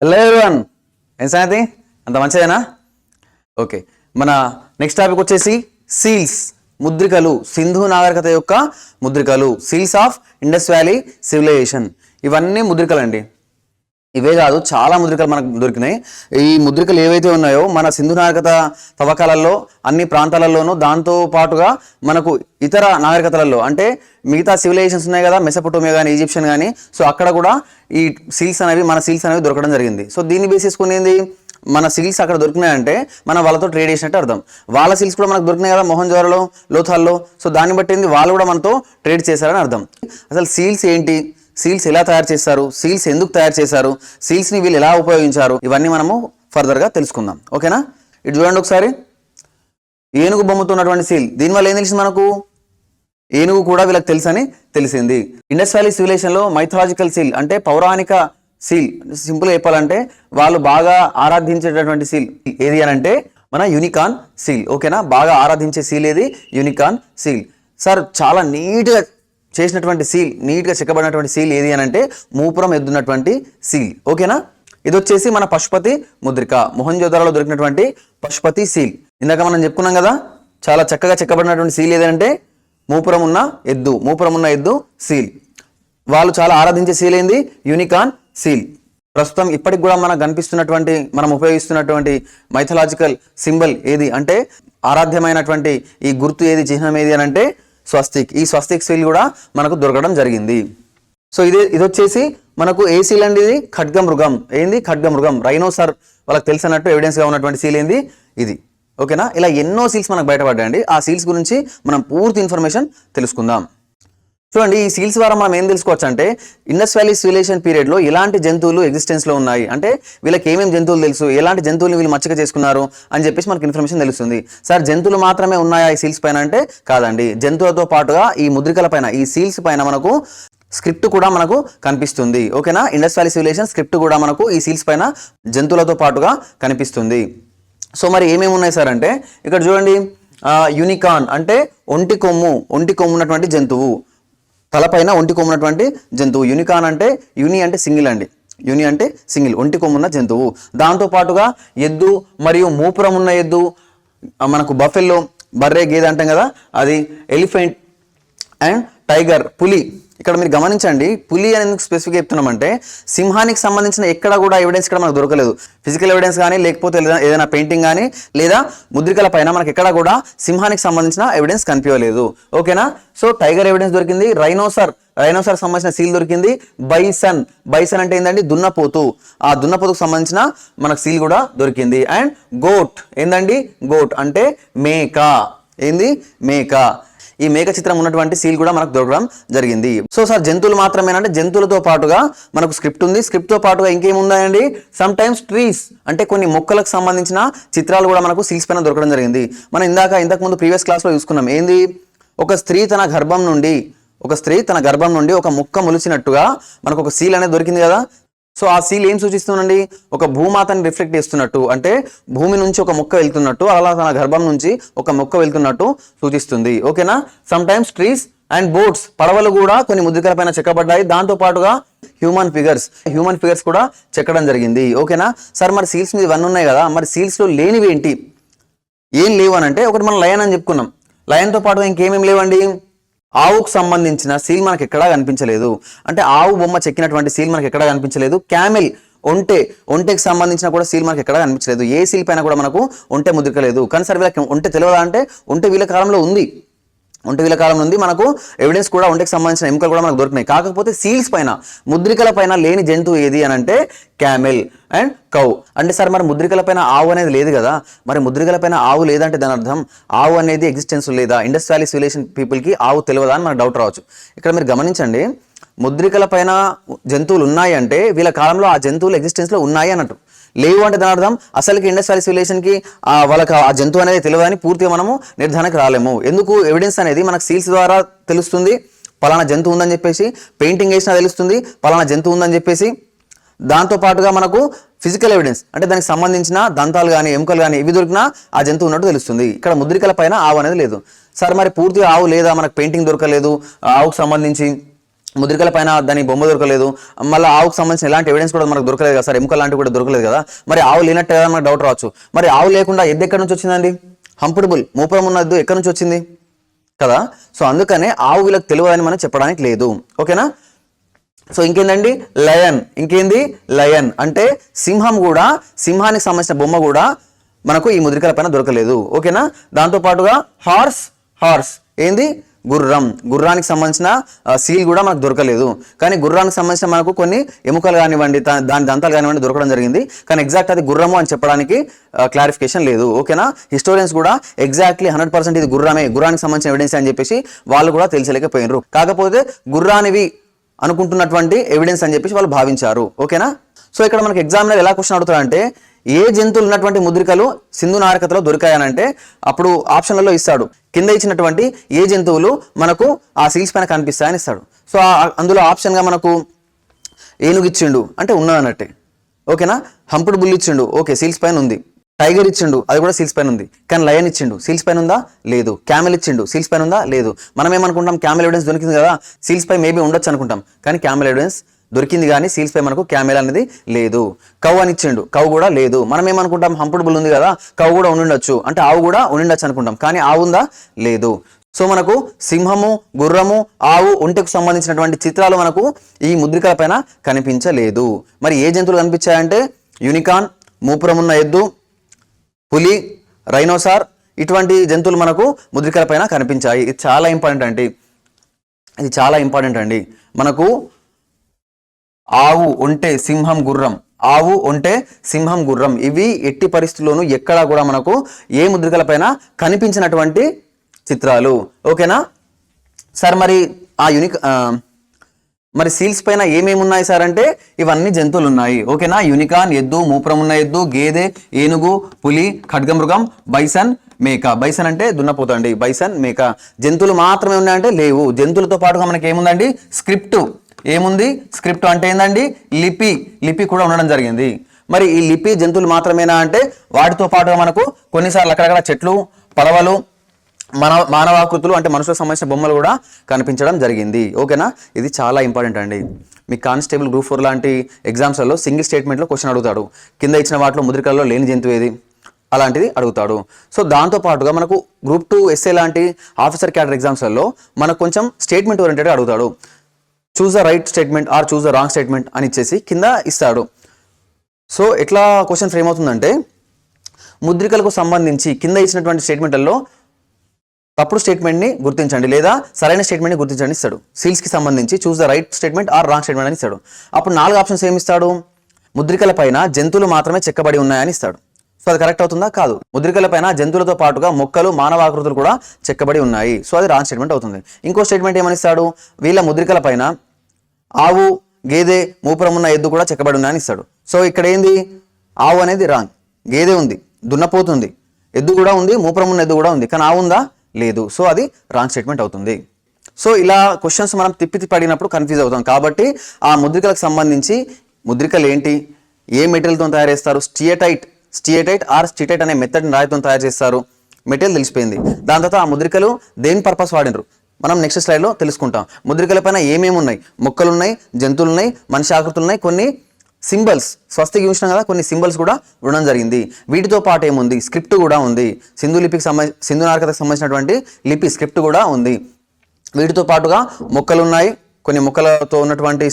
Hello everyone, ఏం సంగతి? అంత మంచిదేనా? ఓకే, మన నెక్స్ట్ టాపిక్ వచ్చేసి సీల్స్, ముద్రికలు, సింధు నాగరికత యొక్క ముద్రికలు, seals of Indus valley civilization. ఇవన్నీ ముద్రికలు అండి. ఇవే కాదు, చాలా ముద్రికలు మనకు దొరికినాయి. ఈ ముద్రికలు ఏవైతే ఉన్నాయో మన సింధు నాగరికత తవ్వకాలలో అన్ని ప్రాంతాలలోనూ, దాంతో పాటుగా మనకు ఇతర నాగరికతలలో అంటే మిగతా సివిలైజేషన్స్ ఉన్నాయి కదా, మెసపోటోమియా కానీ, ఈజిప్షియన్ కానీ, సో అక్కడ కూడా ఈ సీల్స్ అనేవి, మన సీల్స్ అనేవి దొరకడం జరిగింది. సో దీన్ని బేస్ చేసుకుని ఏంది, మన సీల్స్ అక్కడ దొరికినాయంటే మనం వాళ్ళతో ట్రేడ్ చేసినట్టు అర్థం. వాళ్ళ సీల్స్ కూడా మనకు దొరికినాయి కదా మొహంజోదరోలో, లోథాల్లో. సో దాన్ని బట్టి వాళ్ళు కూడా మనతో ట్రేడ్ చేశారని అర్థం. అసలు సీల్స్ ఏంటి, సీల్స్ ఎలా తయారు చేస్తారు, సీల్స్ ఎందుకు తయారు చేశారు, సీల్స్ని వీళ్ళు ఎలా ఉపయోగించారు, ఇవన్నీ మనము ఫర్దర్గా తెలుసుకుందాం. ఓకేనా? ఇటు చూడండి ఒకసారి, ఏనుగు బొమ్మతో ఉన్నటువంటి సీల్. దీనివల్ల ఏం తెలిసింది మనకు? ఏనుగు కూడా వీళ్ళకి తెలుసని తెలిసింది. ఇండస్ వ్యాలీ సివిలైజేషన్లో మైథలాజికల్ సీల్ అంటే పౌరాణిక సీల్, సింపుల్గా చెప్పాలంటే వాళ్ళు బాగా ఆరాధించేటటువంటి సీల్ ఏది అని అంటే మన యూనికాన్ సీల్. ఓకేనా? బాగా ఆరాధించే సీల్ ఏది? Unicorn seal. సార్ చాలా నీట్గా చేసినటువంటి సీల్, నీట్గా చెక్కబడినటువంటి సీల్ ఏది అని అంటే మూపురం ఎద్దున్నటువంటి సీల్. ఓకేనా? ఇది వచ్చేసి మన పశుపతి ముద్రిక, మొహంజోదరోలో దొరికినటువంటి పశుపతి సీల్. ఇందాక మనం చెప్పుకున్నాం కదా, చాలా చక్కగా చెక్కబడినటువంటి సీల్ ఏదంటే మూపురం ఉన్న ఎద్దు సీల్. వాళ్ళు చాలా ఆరాధించే సీల్ ఏంది? Unicorn seal. ప్రస్తుతం ఇప్పటికి కూడా మనకు కనిపిస్తున్నటువంటి, మనం ఉపయోగిస్తున్నటువంటి మైథలాజికల్ సింబల్ ఏది అంటే, ఆరాధ్యమైనటువంటి ఈ గుర్తు ఏది, చిహ్నం ఏది అని అంటే స్వస్తిక్. ఈ స్వస్తిక్ సీల్ కూడా మనకు దొరకడం జరిగింది. సో ఇది వచ్చేసి మనకు ఏ సీల్ అండి? ఇది ఖడ్గమృగం. ఏంది? ఖడ్గమృగం, రైనోసర్. వాళ్ళకి తెలిసినట్టు ఎవిడెన్స్గా ఉన్నటువంటి సీల్ ఏంది? ఇది. ఓకేనా? ఇలా ఎన్నో సీల్స్ మనకు బయటపడ్డాయండి. ఆ సీల్స్ గురించి మనం పూర్తి ఇన్ఫర్మేషన్ తెలుసుకుందాం. చూడండి, ఈ సీల్స్ ద్వారా మనం ఏం తెలుసుకోవచ్చు అంటే, ఇండస్ వ్యాలీ సివిలైజేషన్ పీరియడ్లో ఎలాంటి జంతువులు ఎగ్జిస్టెన్స్లో ఉన్నాయి, అంటే వీళ్ళకి ఏమేమి జంతువులు తెలుసు, ఎలాంటి జంతువులు వీళ్ళు మచ్చిక చేసుకున్నారు అని చెప్పేసి మనకి ఇన్ఫర్మేషన్ తెలుస్తుంది. సార్ జంతువులు మాత్రమే ఉన్నాయా ఈ సీల్స్ పైన అంటే కాదండి. జంతువులతో పాటుగా ఈ ముద్రికల పైన, ఈ సీల్స్ పైన మనకు స్క్రిప్ట్ కూడా మనకు కనిపిస్తుంది. ఓకేనా? ఇండస్ వ్యాలీ సివిలైజేషన్ స్క్రిప్ట్ కూడా మనకు ఈ సీల్స్ పైన జంతువులతో పాటుగా కనిపిస్తుంది. సో మరి ఏమేమి ఉన్నాయి సార్ అంటే, ఇక్కడ చూడండి, యూనికాన్ అంటే ఒంటి కొమ్ము ఉన్నటువంటి జంతువు, తలపైన ఒంటి కొమ్మున్నటువంటి జంతువు. యూనికాన్ అంటే, యూని అంటే సింగిల్ అండి, యూని అంటే సింగిల్, ఒంటి కొమ్మున్న జంతువు. దాంతో పాటుగా ఎద్దు మరియు మూపురం ఉన్న ఎద్దు, మనకు బఫెల్లో, బర్రె, గేదె అంటాం కదా, అది, ఎలిఫెంట్ అండ్ టైగర్, పులి. ఇక్కడ మీరు గమనించండి, పులి అని ఎందుకు స్పెసిఫిక్గా చెప్తున్నామంటే, సింహానికి సంబంధించిన ఎక్కడ కూడా ఎవిడెన్స్ ఇక్కడ మనకు దొరకలేదు. ఫిజికల్ ఎవిడెన్స్ కానీ, లేకపోతే ఏదైనా పెయింటింగ్ కానీ, లేదా ముద్రికల పైన మనకి ఎక్కడ కూడా సింహానికి సంబంధించిన ఎవిడెన్స్ కనిపించలేదు. ఓకేనా? సో టైగర్ ఎవిడెన్స్ దొరికింది, రైనోసర్ సంబంధించిన సీల్ దొరికింది, బైసన్ అంటే ఏంటండి? దున్నపోతు. ఆ దున్నపోతుకు సంబంధించిన మనకు సీల్ కూడా దొరికింది. అండ్ గోట్ ఏందండి? గోట్ అంటే మేక. ఏంది? మేక. ఈ మేక చిత్రం ఉన్నటువంటి సీల్ కూడా మనకు దొరకడం జరిగింది. సో సార్ జంతువులు మాత్రమేనంటే, జంతువులతో పాటుగా మనకు స్క్రిప్ట్ ఉంది. స్క్రిప్ట్ తో పాటుగా ఇంకేముందండి? సమ్ టైమ్స్ ట్రీస్ అంటే కొన్ని మొక్కలకు సంబంధించిన చిత్రాలు కూడా మనకు సీల్స్ పైన దొరకడం జరిగింది. మనం ఇంతకు ముందు ప్రీవియస్ క్లాస్లో చూసుకున్నాం. ఏంది? ఒక స్త్రీ తన గర్భం నుండి ఒక మొక్క మొలిచినట్టుగా మనకు ఒక సీల్ అనేది దొరికింది కదా. సో ఆ సీల్ ఏం సూచిస్తుందండి? ఒక భూమాతని రిఫ్లెక్ట్ చేస్తున్నట్టు, అంటే భూమి నుంచి ఒక మొక్క వెళ్తున్నట్టు, అలా తన గర్భం నుంచి ఒక మొక్క వెళ్తున్నట్టు సూచిస్తుంది. ఓకేనా? Some times trees and boats, పడవలు కూడా కొన్ని ముద్రికల పైన చెక్కబడ్డాయి. దాంతో పాటుగా హ్యూమన్ ఫిగర్స్ కూడా చెక్కడం జరిగింది. ఓకేనా? సార్ మరి సీల్స్ మీద ఇవన్నీ ఉన్నాయి కదా, మరి సీల్స్ లో లేనివి ఏంటి? ఏం లేవు అని అంటే, ఒకటి మనం లయన్ అని చెప్పుకున్నాం. లయన్తో పాటుగా ఇంకేమేమి లేవండి? ఆవుకు సంబంధించిన సీల్ మనకి ఎక్కడా కనిపించలేదు. అంటే ఆవు బొమ్మ చెక్కినటువంటి సీల్ మనకి ఎక్కడా కనిపించలేదు. క్యామెల్, ఒంటెకి సంబంధించిన కూడా సీల్ మనకి ఎక్కడా కనిపించలేదు. ఏ సీల్ పైన కూడా మనకు ఒంటె ముద్రిక లేదు. కానీ సార్ వీళ్ళకి ఒంటె తెలియదా అంటే, ఒంటె వీళ్ళ కాలంలో ఉంది. మనకు ఎవిడెన్స్ కూడా, ఒంటెకి సంబంధించిన ఎముకలు కూడా మనకు దొరికినాయి. కాకపోతే సీల్స్ పైన, ముద్రికల పైన లేని జంతువు ఏది అని అంటే క్యామెల్ అండ్ కౌ. అంటే సార్ మరి ముద్రికల పైన ఆవు అనేది లేదు కదా, మరి ముద్రికల పైన ఆవు లేదంటే దాని అర్థం ఆవు అనేది ఎగ్జిస్టెన్స్ లేదా, ఇండస్ వ్యాలీ సివిలైజేషన్ పీపుల్కి ఆవు తెలియదా అని మనకు డౌట్ రావచ్చు. ఇక్కడ మీరు గమనించండి, ముద్రికల పైన జంతువులు ఉన్నాయి అంటే వీళ్ళ కాలంలో ఆ జంతువులు ఎగ్జిస్టెన్స్లో ఉన్నాయి అన్నట్టు. లేవు అంటే దాని అర్థం అసలుకి ఇండస్ వ్యాలీ సివిలైజేషన్కి వాళ్ళకి ఆ జంతువు అనేది తెలియదని పూర్తిగా మనము నిర్ధారణకు రాలేము. ఎందుకు? ఎవిడెన్స్ అనేది మనకు సీల్స్ ద్వారా తెలుస్తుంది, పలానా జంతువు ఉందని చెప్పేసి. పెయింటింగ్ వేసినా తెలుస్తుంది పలానా జంతువు ఉందని చెప్పేసి. దాంతో పాటుగా మనకు ఫిజికల్ ఎవిడెన్స్ అంటే దానికి సంబంధించిన దంతాలు కానీ, ఎముకలు కానీ ఇవి దొరికినా ఆ జంతువు ఉన్నట్టు తెలుస్తుంది. ఇక్కడ ముద్రికల పైన ఆవు అనేది లేదు. సార్ మరి పూర్తిగా ఆవు లేదా, మనకు పెయింటింగ్ దొరకలేదు, ఆవుకు సంబంధించి ముద్రికల పైన దాని బొమ్మ దొరకలేదు, మళ్ళీ ఆవుకు సంబంధించిన ఎలాంటి ఎవిడెన్స్ కూడా మనకు దొరకలేదు కదా సార్, ఎముకలు లాంటివి కూడా దొరకలేదు కదా, మరి ఆవు లేనట్టు కదా మనకు డౌట్ రావచ్చు. మరి ఆవు లేకుండా ఎద్దు ఎక్కడి నుంచి వచ్చిందండి? హంప్డ్ బుల్, మూపురం ఉన్న ఎద్దు ఎక్కడి నుంచి వచ్చింది కదా. సో అందుకనే ఆవు వీళ్ళకి తెలియదని మనం చెప్పడానికి లేదు. ఓకేనా. సో ఇంకేందండి లయన్, ఇంకేంది లయన్ అంటే సింహం కూడా, సింహానికి సంబంధించిన బొమ్మ కూడా మనకు ఈ ముద్రికల పైన దొరకలేదు. ఓకేనా. దాంతో పాటుగా హార్స్ ఏంది గుర్రం, గుర్రానికి సంబంధించిన సీల్ కూడా మనకు దొరకలేదు. కానీ గుర్రానికి సంబంధించిన మనకు కొన్ని ఎముకలు కానివ్వండి, దాని దంతాలు కానివ్వండి దొరకడం జరిగింది. కానీ ఎగ్జాక్ట్ అది గుర్రము అని చెప్పడానికి క్లారిఫికేషన్ లేదు. ఓకేనా. హిస్టోరియన్స్ కూడా ఎగ్జాక్ట్లీ 100% ఇది గుర్రమే, గుర్రానికి సంబంధించిన ఎవిడెన్స్ అని చెప్పేసి వాళ్ళు కూడా తెలిసలేకపోయినారు. కాకపోతే గుర్రానివి అనుకుంటున్నటువంటి ఎవిడెన్స్ అని చెప్పేసి వాళ్ళు భావించారు. ఓకేనా. సో ఇక్కడ మనకి ఎగ్జామినర్ ఎలా క్వశ్చన్ అడుగుతారంటే ఏ జంతువులు ఉన్నటువంటి ముద్రికలు సింధు నాగరికతలో దొరికాయనంటే అప్పుడు ఆప్షన్లలో ఇస్తాడు, కింద ఇచ్చినటువంటి ఏ జంతువులు మనకు ఆ సీల్స్ పైన కనిపిస్తాయని ఇస్తాడు. సో అందులో ఆప్షన్గా మనకు ఏనుగు ఇచ్చిండు అంటే ఉన్నదన్నట్టే. ఓకేనా. హంప్డ్ బుల్ ఇచ్చిండు, ఓకే సీల్స్ పైన ఉంది. టైగర్ ఇచ్చిండు, అది కూడా సీల్స్ పైన ఉంది. కానీ లయన్ ఇచ్చిండు, సీల్స్ పైన ఉందా? లేదు. క్యామెల్ ఇచ్చిండు, సీల్స్ పైన ఉందా? లేదు. మనం ఏమనుకుంటాం, క్యామెల్ ఎవిడెన్స్ దొరికింది కదా, సీల్స్ పై మేబీ ఉండొచ్చు అనుకుంటాం. కానీ క్యామెల్ ఎవిడెన్స్ దొరికింది కానీ సీల్స్ పై మనకు క్యామెల్ అనేది లేదు. కౌ అని ఇచ్చిండు, కౌ కూడా లేదు. మనం ఏమనుకుంటాం, హంప్డ్ బుల్ ఉంది కదా, కౌ కూడా ఉండిండొచ్చు అంటే ఆవు కూడా ఉండిండొచ్చు అనుకుంటాం. కానీ ఆవు ఉందా? లేదు. సో మనకు సింహము, గుర్రము, ఆవు, ఒంటెకు సంబంధించినటువంటి చిత్రాలు మనకు ఈ ముద్రికల పైన కనిపించలేదు. మరి ఏ జంతువులు కనిపించాయంటే యూనికాన్, మూపురం ఉన్న ఎద్దు, పులి, రైనోసార్, ఇటువంటి జంతువులు మనకు ముద్రికల పైన కనిపించాయి. ఇది చాలా ఇంపార్టెంట్ అండి. మనకు ఆవు, ఒంటె, సింహం, గుర్రం, ఆవు, ఒంటె, సింహం, గుర్రం ఇవి ఎట్టి పరిస్థితుల్లోనూ ఎక్కడా కూడా మనకు ఏ ముద్రికల పైన కనిపించినటువంటి చిత్రాలు. ఓకేనా సార్. మరి సీల్స్ పైన ఏమేమి ఉన్నాయి సార్ అంటే ఇవన్నీ జంతువులు ఉన్నాయి. ఓకేనా. యూనికాన్ ఎద్దు, మూపురం ఉన్న ఎద్దు, గేదె, ఏనుగు, పులి, ఖడ్గమృగం, బైసన్, మేక. బైసన్ అంటే దున్నపోతండి, బైసన్, మేక. జంతువులు మాత్రమే ఉన్నాయంటే లేవు. జంతువులతో పాటుగా మనకి ఏముందండి స్క్రిప్ట్. ఏముంది స్క్రిప్ట్ అంటే ఏందండి లిపి కూడా ఉండడం జరిగింది. మరి ఈ లిపి జంతువులు మాత్రమేనా అంటే వాటితో పాటుగా మనకు కొన్నిసార్లు అక్కడక్కడ చెట్లు, పడవలు, మానవాకృతులు అంటే మనుషులకు సంబంధించిన బొమ్మలు కూడా కనిపించడం జరిగింది. ఓకేనా. ఇది చాలా ఇంపార్టెంట్ అండి. మీ కానిస్టేబుల్ గ్రూప్ 4 లాంటి ఎగ్జామ్స్లలో సింగిల్ స్టేట్మెంట్లో క్వశ్చన్ అడుగుతాడు, కింద ఇచ్చిన వాటిలో ముద్రికల్లో లేని జంతువు ఏది అలాంటిది అడుగుతాడు. సో దాంతో పాటుగా మనకు గ్రూప్ 2 ఎస్ఏ లాంటి ఆఫీసర్ క్యాడర్ ఎగ్జామ్స్లలో మనకు కొంచెం స్టేట్మెంట్ ఓరియంటెడ్గా అడుగుతాడు. Choose the right statement or choose the wrong statement అని ఇచ్చేసి కింద ఇస్తాడు. సో ఎట్లా క్వశ్చన్ ఫ్రేమ్ అవుతుందంటే ముద్రికలకు సంబంధించి కింద ఇచ్చినటువంటి స్టేట్మెంట్లలో తప్పుడు స్టేట్మెంట్ని గుర్తించండి లేదా సరైన స్టేట్మెంట్ని గుర్తించండి ఇస్తాడు. సీల్స్కి సంబంధించి choose the right statement or wrong statement అని ఇస్తాడు. అప్పుడు 4 ఆప్షన్స్ ఏమి ఇస్తాడు, ముద్రికల పైన జంతువులు మాత్రమే చెక్కబడి ఉన్నాయని ఇస్తాడు. సో అది కరెక్ట్ అవుతుందా? కాదు. ముద్రికల పైన జంతువులతో పాటుగా మొక్కలు, మానవాకృతులు కూడా చెక్కబడి ఉన్నాయి. సో అది రాంగ్ స్టేట్మెంట్ అవుతుంది. ఇంకో స్టేట్మెంట్ ఏమని ఇస్తాడు, వీళ్ళ ముద్రికల పైన ఆవు, గేదె, మూపురం ఉన్న ఎద్దు కూడా చెక్కబడి ఉన్నాయని ఇస్తాడు. సో ఇక్కడ ఏంది, ఆవు అనేది రాంగ్, గేదె ఉంది, దున్నపోతుంది, ఎద్దు కూడా ఉంది, మూపురం ఉన్న ఎద్దు కూడా ఉంది, కానీ ఆవు ఉందా? లేదు. సో అది రాంగ్ స్టేట్మెంట్ అవుతుంది. సో ఇలా క్వశ్చన్స్ మనం తిప్పి అడిగినప్పుడు కన్ఫ్యూజ్ అవుతాం. కాబట్టి ఆ ముద్రికలకు సంబంధించి ముద్రికలు ఏంటి, ఏ మెటీరియల్తో తయారు చేస్తారు, స్టియటైట్ ఆర్ స్టిటైట్ అనే మెథడ్ రాయితో తయారు చేస్తారు, మెటీరియల్ తెలిసిపోయింది. దాని తర్వాత ఆ ముద్రికలు దేని పర్పస్ వాడినరు మనం నెక్స్ట్ స్లైడ్లో తెలుసుకుంటాం. ముద్రికల పైన ఏమేమి ఉన్నాయి, మొక్కలు ఉన్నాయి, జంతువులు ఉన్నాయి, మనిషి ఆకృతులు ఉన్నాయి, కొన్ని సింబల్స్ స్వస్తికి చూసినాం కదా, కొన్ని సింబల్స్ కూడా ఉండడం జరిగింది. వీటితో పాటు ఏముంది, స్క్రిప్ట్ కూడా ఉంది. సింధు నాగరికతకు సంబంధించినటువంటి లిపి స్క్రిప్ట్ కూడా ఉంది. వీటితో పాటుగా మొక్కలు ఉన్నాయి, కొన్ని మొక్కలతో ఉన్నటువంటి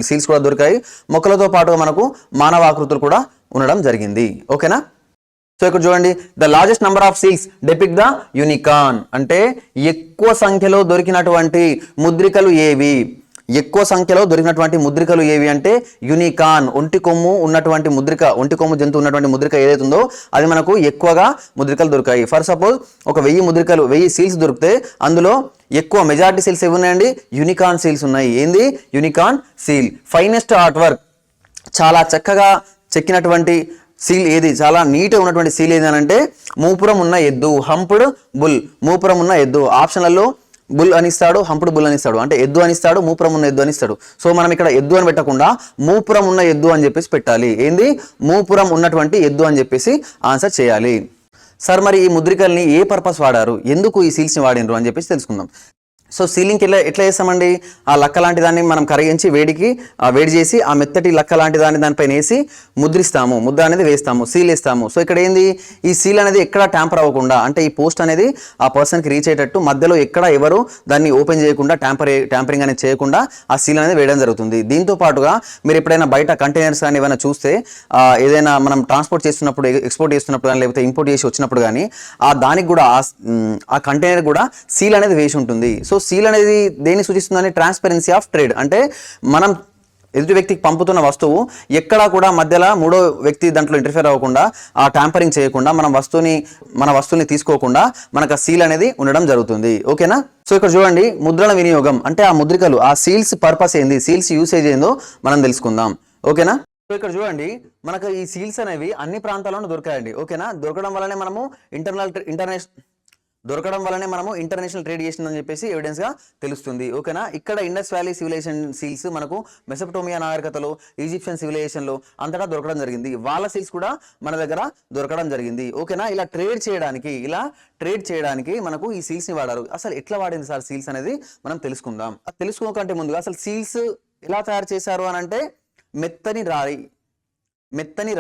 సీల్స్ కూడా దొరికాయి. మొక్కలతో పాటుగా మనకు మానవాకృతులు కూడా ఉండడం జరిగింది. ఓకేనా. సో ఇక్కడ చూడండి, the largest number of seals depict the unicorn అంటే ఎక్కువ సంఖ్యలో దొరికినటువంటి ముద్రికలు ఏవి, ఎక్కువ సంఖ్యలో దొరికినటువంటి ముద్రికలు ఏవి అంటే యూనికాన్, ఒంటి కొమ్ము ఉన్నటువంటి ముద్రిక, ఒంటి కొమ్ము జంతువు ఉన్నటువంటి ముద్రిక ఏదైతే ఉందో అది మనకు ఎక్కువగా ముద్రికలు దొరికాయి. ఫర్ సపోజ్ ఒక 1000 సీల్స్ దొరికితే అందులో ఎక్కువ మెజారిటీ సీల్స్ ఏవి ఉన్నాయండి, యూనికాన్ సీల్స్ ఉన్నాయి. ఏంది unicorn seal. Finest art work, చాలా చక్కగా చెక్కినటువంటి సీల్ ఏది, చాలా నీట్గా ఉన్నటువంటి సీల్ ఏది అని అంటే మూపురం ఉన్న ఎద్దు, హంప్డ్ బుల్. మూపురం ఉన్న ఎద్దు ఆప్షన్లలో బుల్ అనిస్తాడు, హంప్డ్ బుల్ అనిస్తాడు, అంటే ఎద్దు అనిస్తాడు, మూపురం ఉన్న ఎద్దు అనిస్తాడు. సో మనం ఇక్కడ ఎద్దు అని పెట్టకుండా మూపురం ఉన్న ఎద్దు అని చెప్పేసి పెట్టాలి. ఏంది, మూపురం ఉన్నటువంటి ఎద్దు అని చెప్పేసి ఆన్సర్ చేయాలి. సార్ మరి ఈ ముద్రికల్ని ఏ పర్పస్ వాడారు, ఎందుకు ఈ సీల్స్ని వాడినరు అని చెప్పేసి తెలుసుకుందాం. సో సీలింగ్కి ఎట్లా చేస్తామండి, ఆ లక్క లాంటి దాన్ని మనం కరిగించి వేడి చేసి ఆ మెత్తటి లక్క లాంటి దానిపైన వేసి ముద్రిస్తాము, ముద్ర అనేది వేస్తాము, సీల్ వేస్తాము. సో ఇక్కడ ఏంది, ఈ సీల్ అనేది ఎక్కడ ట్యాంపర్ అవ్వకుండా, అంటే ఈ పోస్ట్ అనేది ఆ పర్సన్కి రీచ్ అయ్యేటట్టు మధ్యలో ఎక్కడ ఎవరు దాన్ని ఓపెన్ చేయకుండా ట్యాంపరింగ్ అనేది చేయకుండా ఆ సీల్ అనేది వేయడం జరుగుతుంది. దీంతో పాటుగా మీరు ఎప్పుడైనా బయట కంటైనర్స్ కానీ ఏమైనా చూస్తే ఏదైనా మనం ట్రాన్స్పోర్ట్ చేస్తున్నప్పుడు, ఎక్స్పోర్ట్ చేస్తున్నప్పుడు కానీ లేకపోతే ఇంపోర్ట్ చేసి వచ్చినప్పుడు కానీ ఆ దానికి కూడా ఆ కంటైనర్ కూడా సీల్ అనేది వేసి ఉంటుంది. సో సీల్ అనేది దేన్ని సూచిస్తుందని, ట్రాన్స్పరెన్సీ ఆఫ్ ట్రేడ్. అంటే మనం ఎదుటి వ్యక్తికి పంపుతున్న వస్తువు ఎక్కడా కూడా మధ్యలో మూడో వ్యక్తి దాంట్లో ఇంటర్ఫియర్ అవ్వకుండా, ఆ ట్యాంపరింగ్ చేయకుండా మన వస్తువుని తీసుకోకుండా మనకు ఆ సీల్ అనేది ఉండడం జరుగుతుంది. ఓకేనా. సో ఇక్కడ చూడండి, ముద్రణ వినియోగం అంటే ఆ ముద్రికలు, ఆ సీల్స్ పర్పస్ ఏంది, సీల్స్ యూసేజ్ ఏందో మనం తెలుసుకుందాం. ఓకేనా. సో ఇక్కడ చూడండి, మనకు ఈ సీల్స్ అనేవి అన్ని ప్రాంతాల్లోనూ దొరకాయండి. ఓకేనా. దొరకడం వల్లనే మనము ఇంటర్నేషనల్ ట్రేడ్ చేసిందని చెప్పేసి ఎవిడెన్స్ గా తెలుస్తుంది. ఓకేనా. ఇక్కడ ఇండస్ వ్యాలీ సివిలైజేషన్ సీల్స్ మనకు మెసొపటోమియా నాగరికతలో, ఈజిప్షియన్ సివిలైజేషన్ లో అంతటా దొరకడం జరిగింది. వాళ్ళ సీల్స్ కూడా మన దగ్గర దొరకడం జరిగింది. ఓకేనా. ఇలా ట్రేడ్ చేయడానికి మనకు ఈ సీల్స్ ని వాడారు. అసలు ఎట్లా వాడింది సార్ సీల్స్ అనేది మనం తెలుసుకుందాం. తెలుసుకోకంటే ముందుగా అసలు సీల్స్ ఎలా తయారు చేశారు అని అంటే, మెత్తని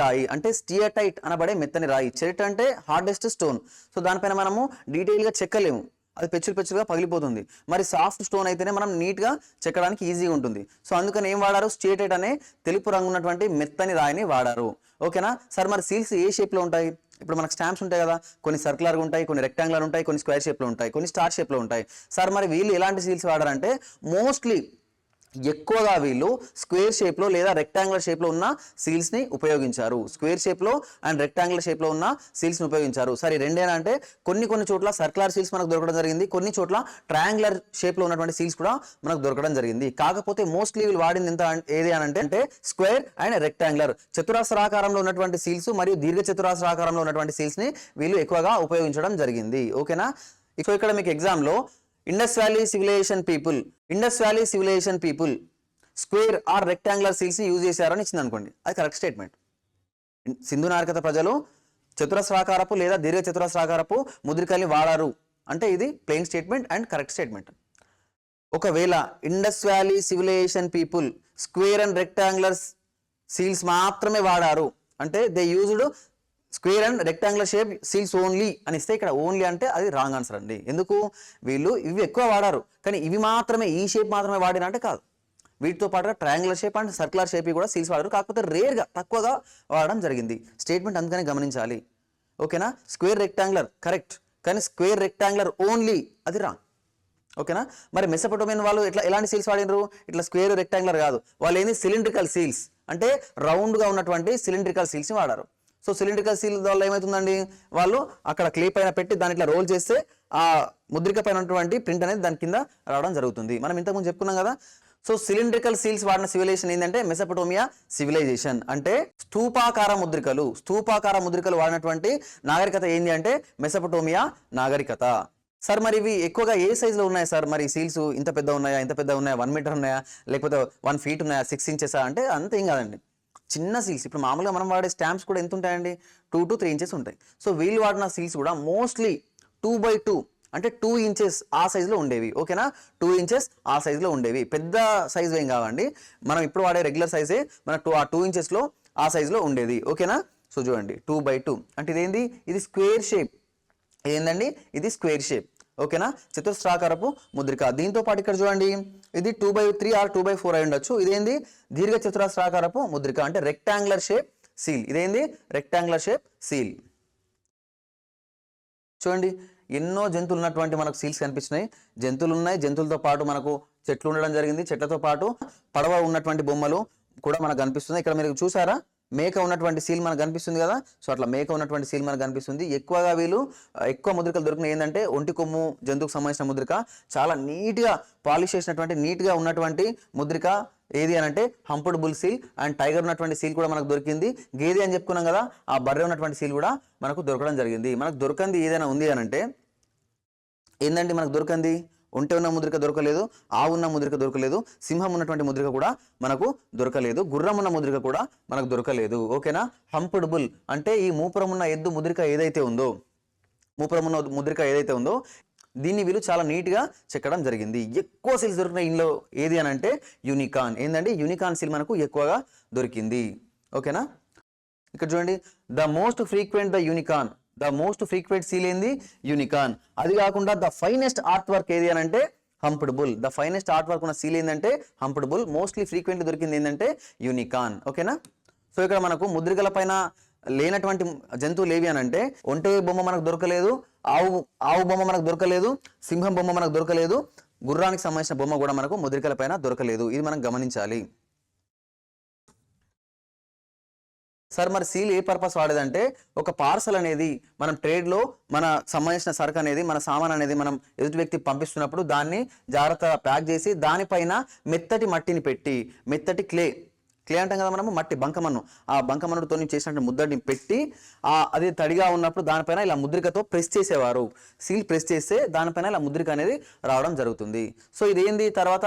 రాయి అంటే స్టియటైట్ అనబడే మెత్తని రాయి. చెరిట్ అంటే హార్డెస్ట్ స్టోన్. సో దానిపైన మనము డీటెయిల్గా చెక్కలేము, అది పెచ్చులుగా పగిలిపోతుంది. మరి సాఫ్ట్ స్టోన్ అయితేనే మనం నీట్గా చెక్కడానికి ఈజీగా ఉంటుంది. సో అందుకని ఏం వాడారు, స్టియటైట్ అనే తెలుపు రంగు ఉన్నటువంటి మెత్తని రాయిని వాడారు. ఓకేనా. సార్ మరి సీల్స్ ఏ షేప్లో ఉంటాయి? ఇప్పుడు మనకు స్టాంప్స్ ఉంటాయి కదా, కొన్ని సర్కులర్గా ఉంటాయి, కొన్ని రెక్టాంగులర్ ఉంటాయి, కొన్ని స్క్వేర్ షేప్లో ఉంటాయి, కొన్ని స్టార్ షేప్లో ఉంటాయి. సార్ మరి వీళ్ళు ఎలాంటి సీల్స్ వాడారంటే, మోస్ట్లీ ఎక్కువగా వీళ్ళు స్క్వేర్ షేప్లో లేదా రెక్టాంగులర్ షేప్లో ఉన్న సీల్స్ని ఉపయోగించారు. స్క్వేర్ షేప్లో అండ్ రెక్టాంగులర్ షేప్లో ఉన్న సీల్స్ని ఉపయోగించారు. సరే, రెండేనా అంటే కొన్ని చోట్ల సర్కులర్ సీల్స్ మనకు దొరకడం జరిగింది, కొన్ని చోట్ల ట్రయాంగులర్ షేప్లో ఉన్నటువంటి సీల్స్ కూడా మనకు దొరకడం జరిగింది. కాకపోతే మోస్ట్లీ వీళ్ళు వాడింది ఏది అని అంటే స్క్వేర్ అండ్ రెక్టాంగులర్, చతురస్రాకారంలో ఉన్నటువంటి సీల్స్ మరియు దీర్ఘ చతురస్రాకారంలో ఉన్నటువంటి సీల్స్ని వీళ్ళు ఎక్కువగా ఉపయోగించడం జరిగింది. ఓకేనా. సో ఇక్కడ మీకు ఎగ్జామ్లో Indus valley civilisation people square or rectangular seals use చేశారని ఇచ్చింది అనుకోండి, అది కరెక్ట్ స్టేట్మెంట్. సింధు నాగరికత ప్రజలు చతురస్రాకారపు లేదా దీర్ఘ చతురస్రాకారపు ముద్రికల్ని వాడారు అంటే ఇది plain statement and correct statement. ఒకవేళ Indus valley civilisation people square and rectangular seals మాత్రమే వాడారు అంటే they used square and rectangular shape seals only అని ఇస్తే, ఇక్కడ ఓన్లీ అంటే అది రాంగ్ ఆన్సర్ అండి. ఎందుకు, వీళ్ళు ఇవి ఎక్కువ వాడారు కానీ ఇవి మాత్రమే, ఈ షేప్ మాత్రమే వాడిన అంటే కాదు. వీటితో పాటుగా triangular shape and circular shape కూడా సీల్స్ వాడారు, కాకపోతే రేర్గా తక్కువగా వాడడం జరిగింది. స్టేట్మెంట్ అందుకనే గమనించాలి. ఓకేనా. స్క్వేర్ రెక్టాంగులర్ కరెక్ట్, కానీ స్క్వేర్ రెక్టాంగులర్ ఓన్లీ అది రాంగ్. ఓకేనా. మరి మెసొపటోమియన్ వాళ్ళు ఎలాంటి సీల్స్ వాడినరు, ఇట్లా స్క్వేర్ రెక్టాంగులర్ కాదు, వాళ్ళు ఏంది సిలిండ్రికల్ సీల్స్ అంటే రౌండ్గా ఉన్నటువంటి సిలిండ్రికల్ సీల్స్ని వాడారు. సో సిలిండ్రికల్ సీల్ వల్ల ఏమవుతుందండి, వాళ్ళు అక్కడ క్లే పైన పెట్టి దాని ఇట్లా రోల్ చేస్తే ఆ ముద్రిక పైన ఉన్నటువంటి ప్రింట్ అనేది దాని కింద రావడం జరుగుతుంది. మనం ఇంతకుముందు చెప్పుకున్నాం కదా. సో సిలిండ్రికల్ సీల్స్ వాడిన సివిలైజేషన్ ఏంటంటే మెసొపటోమియా సివిలైజేషన్. అంటే స్థూపాకార ముద్రికలు వాడినటువంటి నాగరికత ఏంటి అంటే మెసొపటోమియా నాగరికత. సార్ మరి ఇవి ఎక్కువగా ఏ సైజులో ఉన్నాయి సార్, మరి సీల్స్ ఇంత పెద్ద ఉన్నాయా, 1 మీటర్ ఉన్నాయా, లేకపోతే 1 ఫీట్ ఉన్నాయా, 6 ఇంచెసా అంటే అంత ఏం కాదండి, చిన్న సీల్స్. ఇప్పుడు మామూలుగా మనం వాడే స్టాంప్స్ కూడా ఎంత ఉంటాయండి, 2 to 3 ఇంచెస్ ఉంటాయి. సో వీళ్ళు వాడిన సీల్స్ కూడా మోస్ట్లీ 2x2 అంటే 2 ఇంచెస్ ఆ సైజులో ఉండేవి. ఓకేనా. 2 ఇంచెస్ ఆ సైజులో ఉండేవి, పెద్ద సైజు ఏం కావండి, మనం ఇప్పుడు వాడే రెగ్యులర్ సైజే మన 2 ఇంచెస్లో ఆ సైజులో ఉండేది. ఓకేనా. సో చూడండి 2x2 అంటే ఇదేంది, ఇది స్క్వేర్ షేప్. ఏందండి, ఇది స్క్వేర్ షేప్. ఓకేనా. చతురస్రాకారపు ముద్రిక. దీంతో పాటు ఇక్కడ చూడండి, ఇది 2x3 ఆర్ 2x4 అయి ఉండొచ్చు. ఇదేంది, దీర్ఘ చతురస్రాకారపు ముద్రిక అంటే రెక్టాంగులర్ షేప్ సీల్. ఇదేంది, రెక్టాంగులర్ షేప్ సీల్. చూడండి, ఎన్నో జంతువులు ఉన్నటువంటి మనకు సీల్స్ కనిపిస్తున్నాయి. జంతువులు ఉన్నాయి, జంతువులతో పాటు మనకు చెట్లు ఉండడం జరిగింది, చెట్లతో పాటు పడవ ఉన్నటువంటి బొమ్మలు కూడా మనకు కనిపిస్తుంది. ఇక్కడ మీరు చూసారా, మేక ఉన్నటువంటి సీల్ మనకు కనిపిస్తుంది కదా. సో అట్లా మేక ఉన్నటువంటి సీల్ మనకు కనిపిస్తుంది. ఎక్కువగా వీళ్ళు ఎక్కువ ముద్రికలు దొరికిన ఏంటంటే ఒంటి కొమ్ము జంతువుకు సంబంధించిన ముద్రిక, చాలా నీట్గా పాలిష్ చేసినటువంటి నీట్గా ఉన్నటువంటి ముద్రిక ఏది అని అంటే humped bull seal. And tiger ఉన్నటువంటి సీల్ కూడా మనకు దొరికింది. గేదె అని చెప్పుకున్నాం కదా, ఆ బర్రె ఉన్నటువంటి సీల్ కూడా మనకు దొరకడం జరిగింది. మనకు దొరకంది ఏదైనా ఉంది అని అంటే ఏంటంటే, మనకు దొరకంది ఒంటె ఉన్న ముద్రిక దొరకలేదు, ఆవు ఉన్న ముద్రిక దొరకలేదు, సింహం ఉన్నటువంటి ముద్రిక కూడా మనకు దొరకలేదు, గుర్రం ఉన్న ముద్రిక కూడా మనకు దొరకలేదు. ఓకేనా. హంప్డ్ బుల్ అంటే ఈ మూపురం ఉన్న ఎద్దు ముద్రిక ఏదైతే ఉందో దీన్ని వీళ్ళు చాలా నీట్గా చెక్కడం జరిగింది. ఎక్కువ సీల్స్ దొరికిన ఇందులో ఏది అని అంటే యూనికాన్. ఏంటంటే యూనికాన్ సీల్ మనకు ఎక్కువగా దొరికింది. ఓకేనా, ఇక్కడ చూడండి, ద మోస్ట్ ఫ్రీక్వెంట్ సీల్ ఏంది యూనికాన్. అది కాకుండా ద ఫైనెస్ట్ ఆర్ట్ వర్క్ ఏది అని అంటే humped bull. The finest art work ఉన్న సీల్ ఏంటంటే హంప్డ్ బుల్. మోస్ట్లీ ఫ్రీక్వెంట్లీ దొరికింది ఏంటంటే యూనికాన్. ఓకేనా, సో ఇక్కడ మనకు ముద్రికల పైన లేనటువంటి జంతువులు ఏవి అని అంటే ఒంటె బొమ్మ మనకు దొరకలేదు, ఆవు బొమ్మ మనకు దొరకలేదు, సింహం బొమ్మ మనకు దొరకలేదు, గుర్రానికి సంబంధించిన బొమ్మ కూడా మనకు ముద్రికల పైన దొరకలేదు. ఇది మనం గమనించాలి. సార్ మరి సీల్ ఏ పర్పస్ వాడేదంటే ఒక పార్సల్ అనేది మనం ట్రేడ్లో మన సంబంధించిన సరుకు అనేది మన సామాన్ అనేది మనం ఎదుటి వ్యక్తి పంపిస్తున్నప్పుడు దాన్ని జాగ్రత్తగా ప్యాక్ చేసి దానిపైన మెత్తటి మట్టిని పెట్టి, మెత్తటి క్లే అంటాం కదా మనము, మట్టి బంకమన్ను, ఆ బంకమన్నుతో చేసినట్టు ముద్దడిని పెట్టి అది తడిగా ఉన్నప్పుడు దానిపైన ఇలా ముద్రికతో ప్రెస్ చేసేవారు. సీల్ ప్రెస్ చేస్తే దానిపైన ఇలా ముద్రిక అనేది రావడం జరుగుతుంది. సో ఇదేంది, తర్వాత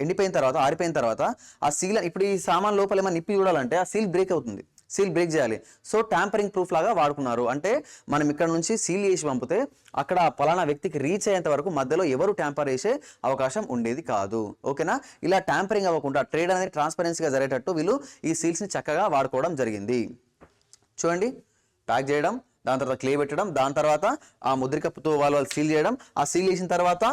ఎండిపోయిన తర్వాత ఆరిపోయిన తర్వాత ఆ సీల్, ఇప్పుడు ఈ సామాన్ లోపల ఏమైనా నిప్పి చూడాలంటే ఆ సీల్ బ్రేక్ అవుతుంది, సీల్ బ్రేక్ చేయాలి. సో ట్యాంపరింగ్ ప్రూఫ్ లాగా వాడుకున్నారు. అంటే మనం ఇక్కడ నుంచి సీల్ చేసి పంపితే అక్కడ పలానా వ్యక్తికి రీచ్ అయ్యేంత వరకు మధ్యలో ఎవరు ట్యాంపర్ చేసే అవకాశం ఉండేది కాదు. ఓకేనా, ఇలా ట్యాంపరింగ్ అవ్వకుండా ట్రేడ్ అనేది ట్రాన్స్పరెన్సీగా జరిగేటట్టు వీళ్ళు ఈ సీల్స్ని చక్కగా వాడుకోవడం జరిగింది. చూడండి, ప్యాక్ చేయడం, దాని తర్వాత క్లే పెట్టడం, దాని తర్వాత ఆ ముద్రికతో వాళ్ళు సీల్ చేయడం, ఆ సీల్ చేసిన తర్వాత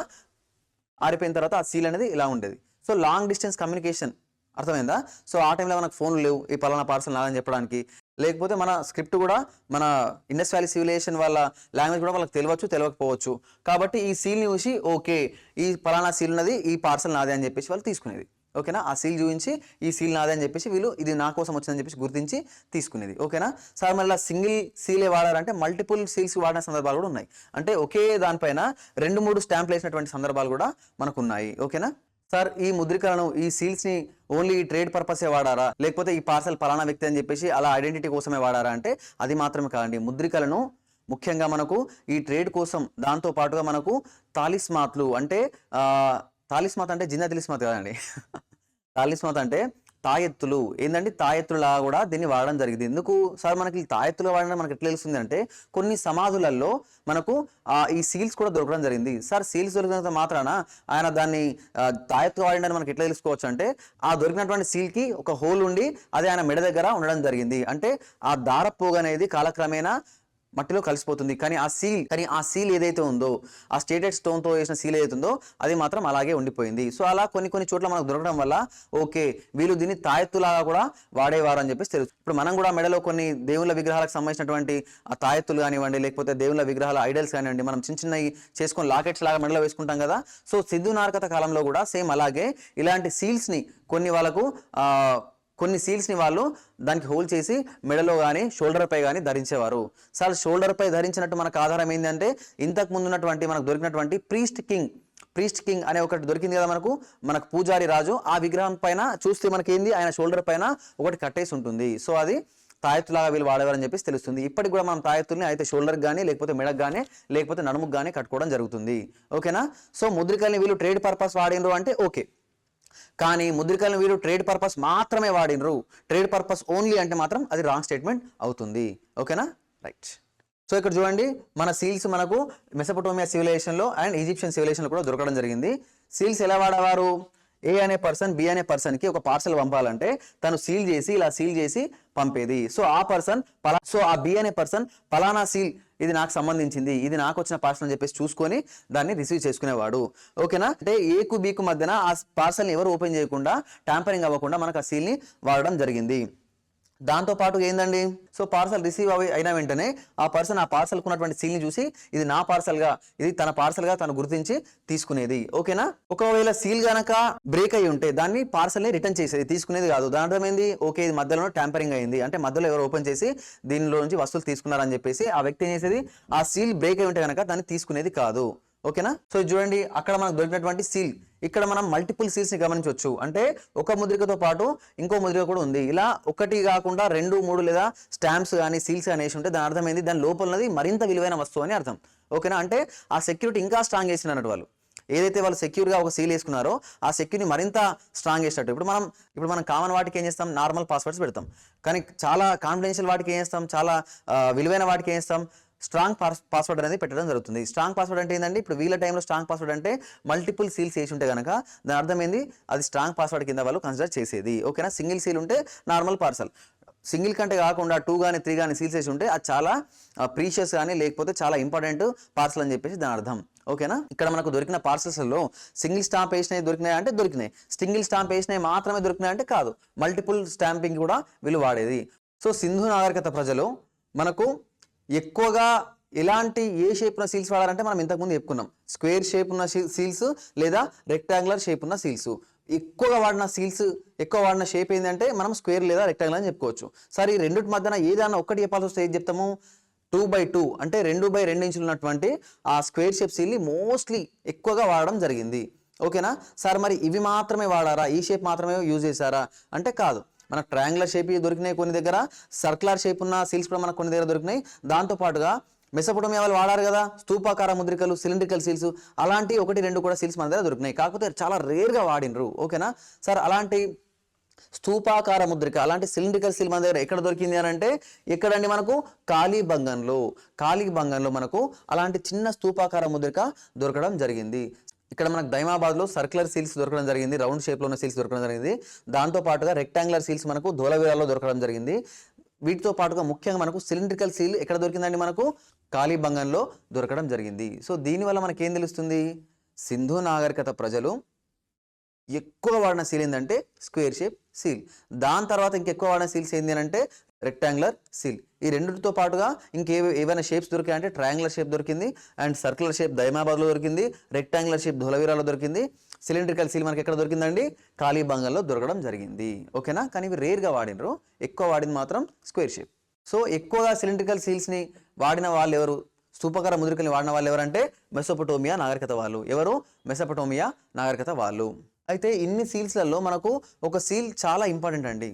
ఆరిపోయిన తర్వాత ఆ సీల్ అనేది ఇలా ఉండేది. సో లాంగ్ డిస్టెన్స్ కమ్యూనికేషన్, అర్థమైందా? సో ఆ టైంలో మనకు ఫోన్లు లేవు ఈ పలానా పార్సల్ నాదని చెప్పడానికి, లేకపోతే మన స్క్రిప్ట్ కూడా మన ఇండస్ వ్యాలీ సివిలైజేషన్ వాళ్ళ లాంగ్వేజ్ కూడా వాళ్ళకి తెలియవచ్చు తెలియకపోవచ్చు. కాబట్టి ఈ సీల్ని చూసి ఓకే ఈ పలానా సీల్ ఉన్నది, ఈ పార్సల్ నాదే అని చెప్పేసి వాళ్ళు తీసుకునేది. ఓకేనా, ఆ సీల్ చూపించి ఈ సీల్ నాదే అని చెప్పేసి వీళ్ళు ఇది నా కోసం వచ్చిందని చెప్పేసి గుర్తించి తీసుకునేది. ఓకేనా సార్, మళ్ళీ సింగిల్ సీలే వాడారంటే మల్టిపుల్ సీల్స్ వాడిన సందర్భాలు కూడా ఉన్నాయి. అంటే ఒకే దానిపైన 2-3 స్టాంపులు వేసినటువంటి సందర్భాలు కూడా మనకు ఉన్నాయి. ఓకేనా సార్, ఈ ముద్రికలను ఈ సీల్స్ని ఓన్లీ ట్రేడ్ పర్పసే వాడారా, లేకపోతే ఈ పార్సల్ పలానా వ్యక్తి అని చెప్పేసి అలా ఐడెంటిటీ కోసమే వాడారా అంటే అది మాత్రమే కాదండి. ముద్రికలను ముఖ్యంగా మనకు ఈ ట్రేడ్ కోసం దాంతో పాటుగా మనకు తాలిస్మాత్లు అంటే తాలిస్మాత్ అంటే జిన్నా తిలిస్మాత్ కదండి తాలిస్మాత్ అంటే తాయెత్తులు. ఏంటంటే తాయెత్తులా కూడా దీన్ని వాడడం జరిగింది. ఎందుకు సార్ మనకి తాయెత్తులు వాడడం మనకి ఎట్లా తెలుస్తుంది అంటే కొన్ని సమాధులలో మనకు ఈ సీల్స్ కూడా దొరకడం జరిగింది. సార్ సీల్స్ దొరికినంత మాత్రాన ఆయన దాన్ని తాయెత్తు వాడినని మనకి ఎట్లా తెలుసుకోవచ్చు అంటే ఆ దొరికినటువంటి సీల్కి ఒక హోల్ ఉండి అది ఆయన మెడ దగ్గర ఉండడం జరిగింది. అంటే ఆ దారపోగు అనేది కాలక్రమేణా మట్టిలో కలిసిపోతుంది. కానీ ఆ సీల్ ఏదైతే ఉందో, ఆ స్టేటెడ్ స్టోన్తో వేసిన సీల్ ఏదైతే ఉందో అది మాత్రం అలాగే ఉండిపోయింది. సో అలా కొన్ని చోట్ల మనకు దొరకడం వల్ల ఓకే వీళ్ళు దీన్ని తాయెత్తులాగా కూడా వాడేవారు అని చెప్పేసి తెలుసు. ఇప్పుడు మనం కూడా మెడలో కొన్ని దేవుళ్ళ విగ్రహాలకు సంబంధించినటువంటి ఆ తాయెత్తులు కానివ్వండి, లేకపోతే దేవుళ్ళ విగ్రహాల ఐడల్స్ కానివ్వండి, మనం చిన్నవి చేసుకొని లాకెట్స్ లాగా మెడలో వేసుకుంటాం కదా. సో సింధు నాగరికత కాలంలో కూడా సేమ్ అలాగే ఇలాంటి సీల్స్ని కొన్ని సీల్స్ని వాళ్ళు దానికి హోల్డ్ చేసి మెడలో కానీ షోల్డర్ పై కానీ ధరించేవారు. సార్ షోల్డర్ పై ధరించినట్టు మనకు ఆధారం ఏంటంటే ఇంతకు ముందు ఉన్నటువంటి మనకు దొరికినటువంటి ప్రీస్ట్ కింగ్ అనే ఒకటి దొరికింది కదా మనకు పూజారి రాజు. ఆ విగ్రహం పైన చూస్తే మనకి ఏంది ఆయన షోల్డర్ పైన ఒకటి కట్టేసి ఉంటుంది. సో అది తాయెత్తులాగా వీళ్ళు వాడేవారని చెప్పేసి తెలుస్తుంది. ఇప్పటికి కూడా మనం తాయెత్తుల్ని అయితే షోల్డర్కి కానీ లేకపోతే మెడకు కానీ లేకపోతే నడుముకు కానీ కట్టుకోవడం జరుగుతుంది. ఓకేనా, సో ముద్రికల్ని వీళ్ళు ట్రేడ్ పర్పస్ వాడినరు అంటే ఓకే, కానీ ముద్రికలను వీరు ట్రేడ్ పర్పస్ మాత్రమే వాడినరు, ట్రేడ్ పర్పస్ ఓన్లీ అంటే మాత్రం అది రాంగ్ స్టేట్మెంట్ అవుతుంది. ఓకేనా, రైట్. సో ఇక్కడ చూడండి మన సీల్స్ మనకు మెసొపొటేమియా సివిలైజేషన్లో అండ్ ఈజిప్షియన్ సివిలైజేషన్లో కూడా దొరకడం జరిగింది. సీల్స్ ఎలా వాడేవారు, ఏ అనే పర్సన్ బి అనే పర్సన్కి ఒక పార్సల్ పంపాలంటే తను ఇలా సీల్ చేసి పంపేది. సో ఆ బి అనే పర్సన్ పలానా సీల్ ఇది నాకు సంబంధించింది, ఇది నాకు వచ్చిన పార్సల్ అని చెప్పేసి చూసుకొని దాన్ని రిసీవ్ చేసుకునేవాడు. ఓకేనా, అంటే ఏకు బీకు మధ్యన ఆ పార్సల్ని ఎవరు ఓపెన్ చేయకుండా ట్యాంపరింగ్ అవ్వకుండా మనకు ఆ సీల్ని వాడడం జరిగింది. దాంతో పాటు ఏందండి, సో పార్సల్ రిసీవ్ అయిన వెంటనే ఆ పార్సల్ ఉన్నటువంటి సీల్ని చూసి ఇది నా పార్సల్గా, ఇది తన పార్సల్గా తను గుర్తించి తీసుకునేది. ఓకేనా, ఒకవేళ సీల్ గనక బ్రేక్ అయి ఉంటే దాన్ని పార్సల్ని రిటర్న్ చేసేది, తీసుకునేది కాదు. దాని అర్థం ఏంది, ఓకే ఇది మధ్యలో ట్యాంపరింగ్ అయింది అంటే మధ్యలో ఎవరు ఓపెన్ చేసి దీనిలో నుంచి వస్తువులు తీసుకున్నారని చెప్పేసి ఆ వ్యక్తి ఏం చేసేది, ఆ సీల్ బ్రేక్ అయి ఉంటే కనుక దాన్ని తీసుకునేది కాదు. ఓకేనా, సో చూడండి అక్కడ మనకు దొరికినటువంటి సీల్, ఇక్కడ మనం మల్టిపుల్ సీల్స్ ని గమనించవచ్చు. అంటే ఒక ముద్రికతో పాటు ఇంకో ముద్రిక కూడా ఉంది. ఇలా ఒకటి కాకుండా 2, 3 లేదా స్టాంప్స్ కానీ సీల్స్ కానీ వేసి ఉంటే దాని అర్థం ఏంది, దాని లోపలది మరింత విలువైన వస్తువు అని అర్థం. ఓకేనా, అంటే ఆ సెక్యూరిటీ ఇంకా స్ట్రాంగ్ చేసిన అన్నట్టు వాళ్ళు ఏదైతే వాళ్ళు సెక్యూర్గా ఒక సీల్ వేసుకున్నారో ఆ సెక్యూరిటీ మరింత స్ట్రాంగ్ చేసినట్టు. ఇప్పుడు మనం కామన్ వాటికి ఏం చేస్తాం, నార్మల్ పాస్వర్డ్స్ పెడతాం. కానీ చాలా కాన్ఫిడెన్షియల్ వాటికి ఏం చేస్తాం, చాలా విలువైన వాటికి ఏం చేస్తాం, స్ట్రాంగ్ పాస్వర్డ్ అనేది పెట్టడం జరుగుతుంది. స్ట్రాంగ్ పాస్వర్డ్ అంటే ఏంటంటే ఇప్పుడు వీళ్ళ టైంలో స్ట్రాంగ్ పాస్వర్డ్ అంటే మల్టిపుల్ సీల్స్ వేసి ఉంటే కనుక దాని అర్థం ఏంది, అది స్ట్రాంగ్ పాస్వర్డ్ కింద వాళ్ళు కన్సిడర్ చేసేది. ఓకేనా, సింగిల్ సీల్ ఉంటే నార్మల్ పార్సల్, సింగిల్ కంటే కాకుండా 2 కానీ 3 కానీ సీల్స్ వేసి ఉంటే అది చాలా ప్రీషియస్ కానీ లేకపోతే చాలా ఇంపార్టెంట్ పార్సల్ అని చెప్పేసి దాని అర్థం. ఓకేనా, ఇక్కడ మనకు దొరికిన పార్సల్స్లో సింగిల్ స్టాంప్ వేసినవి దొరికినాయి అంటే దొరికినాయి, సింగిల్ స్టాంప్ వేసినవి మాత్రమే దొరికినాయి అంటే కాదు, మల్టిపుల్ స్టాంపింగ్ కూడా వీళ్ళు వాడేది. సో సింధు నాగరికత ప్రజలు మనకు ఎక్కువగా ఎలాంటి ఏ షేప్ ఉన్న సీల్స్ వాడారంటే మనం ఇంతకుముందు చెప్పుకున్నాం, స్క్వేర్ షేప్ ఉన్న సీల్స్ లేదా రెక్టాంగులర్ షేప్ ఉన్న సీల్స్. ఎక్కువ వాడిన షేప్ ఏంటంటే మనం స్క్వేర్ లేదా రెక్టాంగులర్ అని చెప్పుకోవచ్చు. సరే ఈ రెండింటి మధ్యన ఏదైనా ఒక్కటి చెప్పాల్సి వస్తే ఏది చెప్తాము, 2x2 అంటే 2x2 ఇంచులు ఉన్నటువంటి ఆ స్క్వేర్ షేప్ సీల్ని మోస్ట్లీ ఎక్కువగా వాడడం జరిగింది. ఓకేనా సార్, మరి ఇవి మాత్రమే వాడారా, ఈ షేప్ మాత్రమే యూజ్ చేశారా అంటే కాదు. మనకు ట్రయాంగులర్ షేప్ దొరికినాయి కొన్ని దగ్గర, సర్కులర్ షేప్ ఉన్న సీల్స్ కూడా మనకు కొన్ని దగ్గర దొరికినాయి. దాంతోపాటుగా మెసొపొటేమియా వాళ్ళు వాడారు కదా స్తూపాకార ముద్రికలు, సిలిండ్రికల్ సీల్స్, అలాంటి 1-2 కూడా సీల్స్ మన దగ్గర దొరికినాయి, కాకపోతే చాలా రేర్గా వాడినరు. ఓకేనా సార్, అలాంటి స్తూపాకార ముద్రిక అలాంటి సిలిండ్రికల్ సీల్ మన దగ్గర ఎక్కడ దొరికింది అని అంటే ఎక్కడండి, మనకు కాళీబంగంలో మనకు అలాంటి చిన్న స్తూపాకార ముద్రిక దొరకడం జరిగింది. ఇక్కడ మనకు దైమాబాద్లో సర్కులర్ సీల్స్ దొరకడం జరిగింది, రౌండ్ షేప్లో ఉన్న సీల్స్ దొరకడం జరిగింది. దాంతోపాటుగా రెక్టాంగులర్ సీల్స్ మనకు ధోలవీరాలో దొరకడం జరిగింది. వీటితో పాటుగా ముఖ్యంగా మనకు సిలిండ్రికల్ సీల్ ఎక్కడ దొరికిందండి, మనకు కాళీబంగంలో దొరకడం జరిగింది. సో దీనివల్ల మనకేం తెలుస్తుంది, సింధు నాగరికత ప్రజలు ఎక్కువ వాడిన సీల్ ఏంటంటే స్క్వేర్ షేప్ సీల్. దాని తర్వాత ఇంకెక్కువ వాడిన సీల్స్ ఏంటి అంటే రెక్టాంగులర్ సీల్. ఈ రెండింటితో పాటుగా ఏవైనా షేప్స్ దొరికాయంటే ట్రయాంగులర్ షేప్ దొరికింది, అండ్ సర్కులర్ షేప్ దైమాబాద్లో దొరికింది, రెక్టాంగులర్ షేప్ ధోలవీరాలో దొరికింది, సిలిండ్రికల్ సీల్ మనకి ఎక్కడ దొరికిందండి, కాళీబంగంలో దొరకడం జరిగింది. ఓకేనా, కానీ ఇవి రేర్గా వాడినరు, ఎక్కువ వాడింది మాత్రం స్క్వేర్ షేప్. సో ఎక్కువగా సిలిండ్రికల్ సీల్స్ని వాడిన వాళ్ళు ఎవరు, స్తూపాకార ముద్రికల్ని వాడిన వాళ్ళు ఎవరంటే మెసొపొటేమియా నాగరికత వాళ్ళు. ఎవరు, మెసొపొటేమియా నాగరికత వాళ్ళు. అయితే ఇన్ని సీల్స్లలో మనకు ఒక సీల్ చాలా ఇంపార్టెంట్ అండి.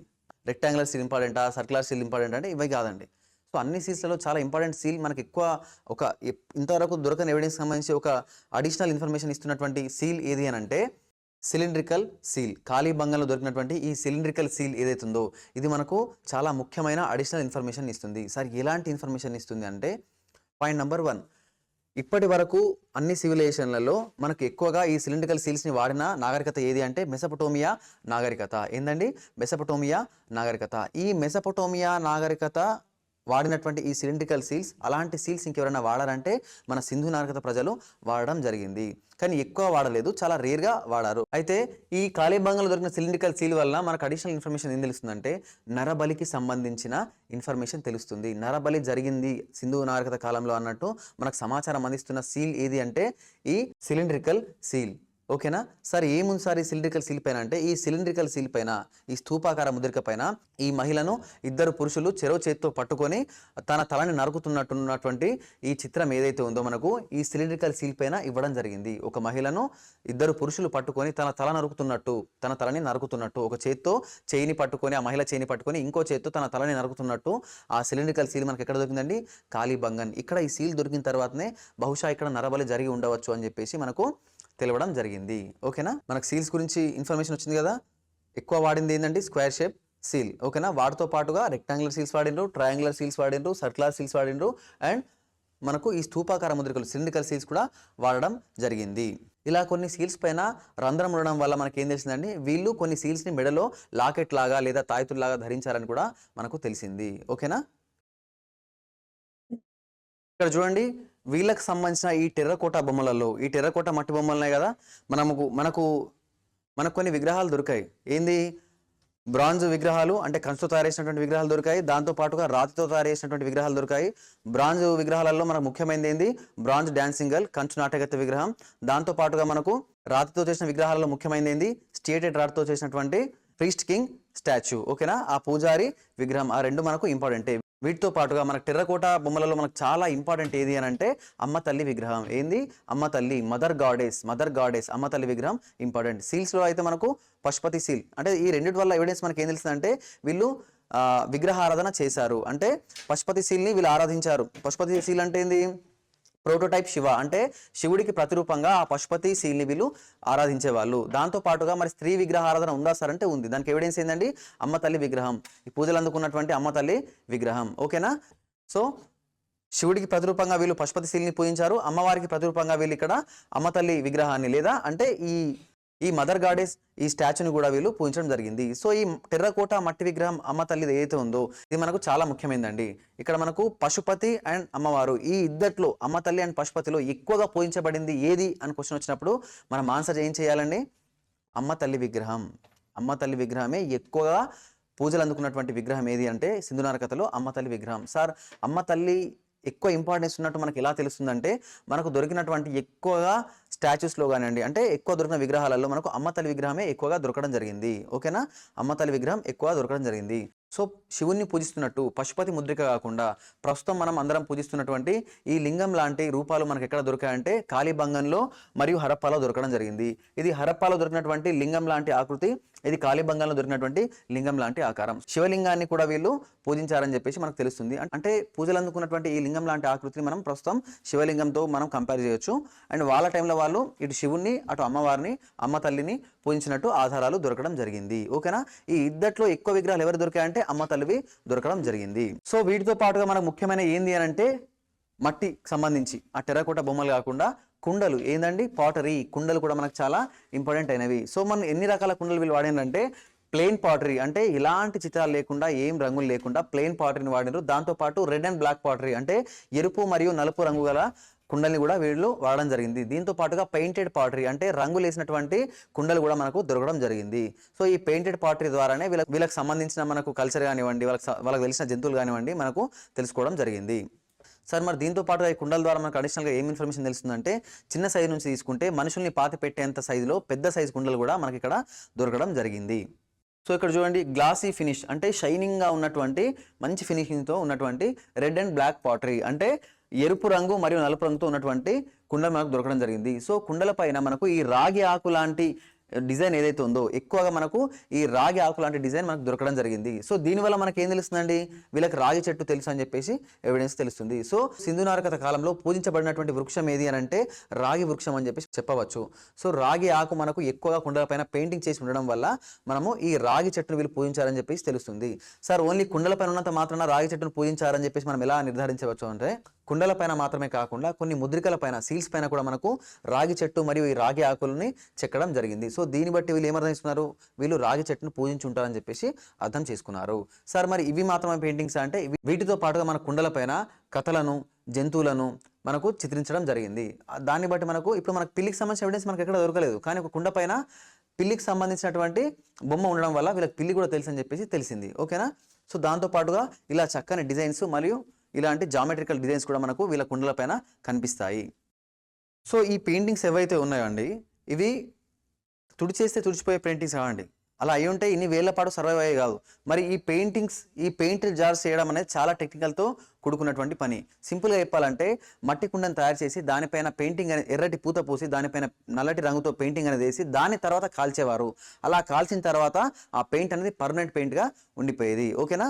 రెక్టాంగులర్ సీల్ ఇంపార్టెంటా, సర్కులర్ సీల్ ఇంపార్టెంట్ అంటే ఇవి కాదండి. సో అన్ని సీల్స్లలో చాలా ఇంపార్టెంట్ సీల్ మనకి ఎక్కువ ఇంతవరకు దొరకని ఎవిడెన్స్ సంబంధించి ఒక అడిషనల్ ఇన్ఫర్మేషన్ ఇస్తున్నటువంటి సీల్ ఏది అని అంటే సిలిండ్రికల్ సీల్. కాళీబంగంలో దొరికినటువంటి ఈ సిలిండ్రికల్ సీల్ ఏదైతుందో ఇది మనకు చాలా ముఖ్యమైన అడిషనల్ ఇన్ఫర్మేషన్ ఇస్తుంది. సార్ ఎలాంటి ఇన్ఫర్మేషన్ ఇస్తుంది అంటే పాయింట్ నెంబర్ 1, ఇప్పటి వరకు అన్ని సివిలైజేషన్లలో మనకు ఎక్కువగా ఈ సిలిండ్రికల్ సీల్స్ని వాడిన నాగరికత ఏది అంటే మెసొపొటేమియా నాగరికత. ఏందండి, మెసొపొటేమియా నాగరికత. ఈ మెసొపొటేమియా నాగరికత వాడినటువంటి ఈ సిలిండ్రికల్ సీల్స్, అలాంటి సీల్స్ ఇంకెవరైనా వాడారంటే మన సింధు నాగరికత ప్రజలు వాడడం జరిగింది. కానీ ఎక్కువ వాడలేదు, చాలా రేర్గా వాడారు. అయితే ఈ కాళీబంగంలో దొరికిన సిలిండ్రికల్ సీల్ వల్ల మనకు అడిషనల్ ఇన్ఫర్మేషన్ ఏం తెలుస్తుందంటే నరబలికి సంబంధించిన ఇన్ఫర్మేషన్ తెలుస్తుంది. నరబలి జరిగింది సింధు నాగరికత కాలంలో అన్నట్టు మనకు సమాచారం అందిస్తున్న సీల్ ఏది అంటే ఈ సిలిండ్రికల్ సీల్. ఓకేనా సార్, ఏముంది సార్ ఈ సిలిండ్రికల్ సీల్ పైన అంటే ఈ సిలిండ్రికల్ సీల్ పైన, ఈ స్తూపాకార ముద్రిక పైన ఈ మహిళను 2 పురుషులు చెరో చేత్తో పట్టుకొని తన తలని నరుకుతున్నటువంటి ఈ చిత్రం ఏదైతే ఉందో మనకు ఈ సిలిండ్రికల్ సీల్ పైన ఇవ్వడం జరిగింది. ఒక మహిళను 2 పురుషులు పట్టుకొని తన తలని నరుకుతున్నట్టు ఒక చేత్తో చేయిని పట్టుకొని, ఆ మహిళ చేయిని పట్టుకొని ఇంకో చేత్తో తన తలని నరుకుతున్నట్టు ఆ సిలిండ్రికల్ సీల్ మనకి ఎక్కడ దొరికిందండి, కాళీబంగన్. ఇక్కడ ఈ సీల్ దొరికిన తర్వాతనే బహుశా ఇక్కడ నరబలి జరిగి ఉండవచ్చు అని చెప్పేసి మనకు తెలవడం జరిగింది. ఓకేనా, మనకు సీల్స్ గురించి ఇన్ఫర్మేషన్ వచ్చింది కదా. ఎక్కువ వాడింది ఏంటంటే స్క్వేర్ షేప్ సీల్. ఓకేనా, వాటితో పాటుగా రెక్టాంగులర్ సీల్స్ వాడిండ్రు, ట్రయాంగులర్ సీల్స్ వాడిండ్రు, సర్కులర్ సీల్స్ వాడిండ్రు, అండ్ మనకు ఈ స్తూపాకార ముద్రికలు సిలిండ్రికల్ సీల్స్ కూడా వాడడం జరిగింది. ఇలా కొన్ని సీల్స్ పైన రంధ్రం ఉండడం వల్ల మనకి ఏం తెలిసిందండి, వీళ్ళు కొన్ని సీల్స్ని మెడలో లాకెట్ లాగా లేదా తాయెత్తులాగా ధరించారని కూడా మనకు తెలిసింది. ఓకేనా, ఇక్కడ చూడండి, వీళ్ళకి సంబంధించిన ఈ టెర్రకోట బొమ్మలలో, ఈ టెర్రకోట మట్టి బొమ్మలున్నాయి కదా, మనకు కొన్ని విగ్రహాలు దొరికాయి. ఏంది, బ్రాంజ్ విగ్రహాలు అంటే కంచుతో తయారు చేసినటువంటి విగ్రహాలు దొరికాయి. దాంతో పాటుగా రాతితో తయారు చేసినటువంటి విగ్రహాలు దొరికాయి. బ్రాంజ్ విగ్రహాలలో మనకు ముఖ్యమైనది ఏంది, బ్రాంజ్ డాన్సింగ్ గర్ల్, కంచు నాటకత్వ విగ్రహం. దాంతో పాటుగా మనకు రాతితో చేసిన విగ్రహాలలో ముఖ్యమైనది ఏంది, స్టేటెడ్ రాడ్తో చేసినటువంటి ప్రీస్ట్ కింగ్ స్టాచ్యూ. ఓకేనా, ఆ పూజారి విగ్రహం. ఆ 2 మనకు ఇంపార్టెంటే. వీటితో పాటుగా మనకు టెర్రకోట బొమ్మలలో మనకు చాలా ఇంపార్టెంట్ ఏది అని అంటే అమ్మ తల్లి విగ్రహం. ఏంది, అమ్మ తల్లి, మదర్ గాడెస్ అమ్మ తల్లి విగ్రహం ఇంపార్టెంట్. సీల్స్లో అయితే మనకు పశుపతి సీల్. అంటే ఈ రెండింటి వల్ల ఎవిడెన్స్ మనకి ఏం తెలుస్తుందంటే వీళ్ళు విగ్రహారాధన చేశారు. అంటే పశుపతి సీల్ని వీళ్ళు ఆరాధించారు. పశుపతి సీల్ అంటే ఏంది, ప్రోటోటైప్ శివ, అంటే శివుడికి ప్రతిరూపంగా ఆ పశుపతి సీల్ని వీళ్ళు ఆరాధించేవాళ్ళు. దాంతో పాటుగా మరి స్త్రీ విగ్రహ ఆరాధన ఉందా సార్ అంటే ఉంది. దానికి ఎవిడెన్స్ ఏంటండి, అమ్మ తల్లి విగ్రహం, ఈ పూజలు అందుకున్నటువంటి అమ్మ తల్లి విగ్రహం. ఓకేనా, సో శివుడికి ప్రతిరూపంగా వీళ్ళు పశుపతిశీలిని పూజించారు, అమ్మవారికి ప్రతిరూపంగా వీళ్ళు ఇక్కడ అమ్మ తల్లి విగ్రహాన్ని లేదా అంటే ఈ మదర్ గాడెస్ ఈ స్టాచ్యూని కూడా వీళ్ళు పూజించడం జరిగింది. సో ఈ టెర్రకోట మట్టి విగ్రహం అమ్మ తల్లిది ఏదైతే ఉందో ఇది మనకు చాలా ముఖ్యమైనదండి. ఇక్కడ మనకు పశుపతి అండ్ అమ్మవారు ఈ ఇద్దట్లో అమ్మ తల్లి అండ్ పశుపతిలో ఎక్కువగా పూజించబడింది ఏది అని క్వశ్చన్ వచ్చినప్పుడు మనం ఆన్సర్ ఏం చేయాలండి? అమ్మ తల్లి విగ్రహం. అమ్మ తల్లి విగ్రహమే ఎక్కువగా పూజలు అందుకున్నటువంటి విగ్రహం ఏది అంటే సింధు నాగరికతలో అమ్మ తల్లి విగ్రహం. సార్ అమ్మ తల్లి ఎక్కువ ఇంపార్టెన్స్ ఉన్నట్టు మనకి ఎలా తెలుస్తుందంటే మనకు దొరికినటువంటి ఎక్కువగా స్టాచ్యూస్లో కానివ్వండి అంటే ఎక్కువ దొరికిన విగ్రహాలలో మనకు అమ్మ తల్లి విగ్రహమే ఎక్కువగా దొరకడం జరిగింది. ఓకేనా, అమ్మ తల్లి విగ్రహం ఎక్కువ దొరకడం జరిగింది. సో శివుణ్ణి పూజిస్తున్నట్టు పశుపతి ముద్రిక కాకుండా ప్రస్తుతం మనం అందరం పూజిస్తున్నటువంటి ఈ లింగం లాంటి రూపాలు మనకు ఎక్కడ దొరికాయంటే కాళీబంగంలో మరియు హరప్పాలో దొరకడం జరిగింది. ఇది హరప్పాలో దొరికినటువంటి లింగం లాంటి ఆకృతి, ఇది కాళీబంగంలో దొరికినటువంటి లింగం లాంటి ఆకారం. శివలింగాన్ని కూడా వీళ్ళు పూజించారని చెప్పేసి మనకు తెలుస్తుంది. అంటే పూజలు అందుకున్నటువంటి ఈ లింగం లాంటి ఆకృతిని మనం ప్రస్తుతం శివలింగంతో మనం కంపేర్ చేయొచ్చు. అండ్ వాళ్ళ టైంలో వాళ్ళు ఇటు శివుణ్ణి అటు అమ్మవారిని అమ్మ తల్లిని పూజించినట్టు ఆధారాలు దొరకడం జరిగింది. ఓకేనా, ఈ ఇద్దట్లో ఎక్కువ విగ్రహాలు ఎవరు దొరికాయంటే అమ్మ తల్లివి దొరకడం జరిగింది. సో వీటితో పాటుగా మనకు ముఖ్యమైన ఏంది అని అంటే మట్టికి సంబంధించి ఆ టెర్రకోట బొమ్మలు కాకుండా కుండలు ఏందండి, పాటరీ కుండలు కూడా మనకు చాలా ఇంపార్టెంట్ అయినవి. సో మనం ఎన్ని రకాల కుండలు వీళ్ళు వాడినంటే ప్లెయిన్ పాటరీ అంటే ఇలాంటి చిత్రాలు లేకుండా ఏం రంగులు లేకుండా ప్లెయిన్ పాటరీని వాడినారు. దాంతోపాటు రెడ్ అండ్ బ్లాక్ పాటరీ అంటే ఎరుపు మరియు నలుపు రంగు గల కుండల్ని కూడా వీళ్ళు వాడడం జరిగింది. దీంతో పాటుగా పెయింటెడ్ పాటరీ అంటే రంగులు వేసినటువంటి కుండలు కూడా మనకు దొరకడం జరిగింది. సో ఈ పెయింటెడ్ పాటరీ ద్వారానే వీళ్ళకి సంబంధించిన మనకు కల్చర్ కానివ్వండి, వాళ్ళకి తెలిసిన జంతువులు కానివ్వండి మనకు తెలుసుకోవడం జరిగింది. సార్ మరి దీంతో పాటుగా ఈ కుండల ద్వారా మనకు అడిషనల్గా ఏం ఇన్ఫర్మేషన్ తెలుస్తుందంటే చిన్న సైజు నుంచి తీసుకుంటే మనుషుల్ని పాతి పెట్టేంత సైజులో పెద్ద సైజు కుండలు కూడా మనకి ఇక్కడ దొరకడం జరిగింది. సో ఇక్కడ చూడండి గ్లాసీ ఫినిష్ అంటే షైనింగ్గా ఉన్నటువంటి మంచి ఫినిషింగ్తో ఉన్నటువంటి రెడ్ అండ్ బ్లాక్ పాటరీ అంటే ఎరుపు రంగు మరియు నలుపు రంగుతో ఉన్నటువంటి కుండలు మనకు దొరకడం జరిగింది. సో కుండల పైన మనకు ఈ రాగి ఆకు లాంటి డిజైన్ ఏదైతే ఉందో ఎక్కువగా మనకు ఈ రాగి ఆకు లాంటి డిజైన్ మనకు దొరకడం జరిగింది. సో దీనివల్ల మనకి ఏం తెలుస్తుందండి, వీళ్ళకి రాగి చెట్టు తెలుసు అని చెప్పేసి ఎవిడెన్స్ తెలుస్తుంది. సో సింధు నాగరికత కాలంలో పూజించబడినటువంటి వృక్షం ఏది అని అంటే రాగి వృక్షం అని చెప్పేసి చెప్పవచ్చు. సో రాగి ఆకు మనకు ఎక్కువగా కుండల పైన పెయింటింగ్ చేసి ఉండడం వల్ల మనము ఈ రాగి చెట్టును వీళ్ళు పూజించారని చెప్పేసి తెలుస్తుంది. సార్ ఓన్లీ కుండల పైన ఉన్నంత మాత్రాన రాగి చెట్టును పూజించారని చెప్పేసి మనం ఎలా నిర్ధారించవచ్చు అంటే కుండల పైన మాత్రమే కాకుండా కొన్ని ముద్రికల పైన సీల్స్ పైన కూడా మనకు రాగి చెట్టు మరియు ఈ రాగి ఆకులని చెక్కడం జరిగింది. సో దీన్ని బట్టి వీళ్ళు ఏమర్థం చేసుకున్నారు, వీళ్ళు రాగి చెట్టును పూజించి ఉంటారని చెప్పేసి అర్థం చేసుకున్నారు. సార్ మరి ఇవి మాత్రమే పెయింటింగ్స్ అంటే వీటితో పాటుగా మన కుండల పైన కథలను జంతువులను మనకు చిత్రించడం జరిగింది. దాన్ని బట్టి మనకు ఇప్పుడు మనకు పిల్లికి సంబంధించిన ఎవిడెన్స్ మనకు ఎక్కడ దొరకలేదు, కానీ ఒక కుండ పైన పిల్లికి సంబంధించినటువంటి బొమ్మ ఉండడం వల్ల వీళ్ళకి పిల్లి కూడా తెలుసు అని చెప్పేసి తెలిసింది. ఓకేనా, సో దాంతోపాటుగా ఇలా చక్కని డిజైన్స్ మరియు ఇలాంటి జామెట్రికల్ డిజైన్స్ కూడా మనకు వీళ్ళ కుండల పైన కనిపిస్తాయి. సో ఈ పెయింటింగ్స్ ఏవైతే ఉన్నాయో అండి ఇవి తుడిచేస్తే తుడిచిపోయే పెయింటింగ్స్ కావండి. అలా అయి ఉంటే ఇన్ని వేళ్ల పాటు సర్వైవ్ అయ్యే కాదు. మరి ఈ పెయింటింగ్స్ ఈ పెయింటెడ్ జార్స్ చేయడం అనేది చాలా టెక్నికల్తో కూడుకున్నటువంటి పని. సింపుల్గా చెప్పాలంటే మట్టి కుండను తయారు చేసి దానిపైన పెయింటింగ్ అనేది ఎర్రటి పూత పూసి దానిపైన నల్లటి రంగుతో పెయింటింగ్ అనేది వేసి దాని తర్వాత కాల్చేవారు. అలా కాల్చిన తర్వాత ఆ పెయింట్ అనేది పర్మనెంట్ పెయింట్గా ఉండిపోయేది. ఓకేనా,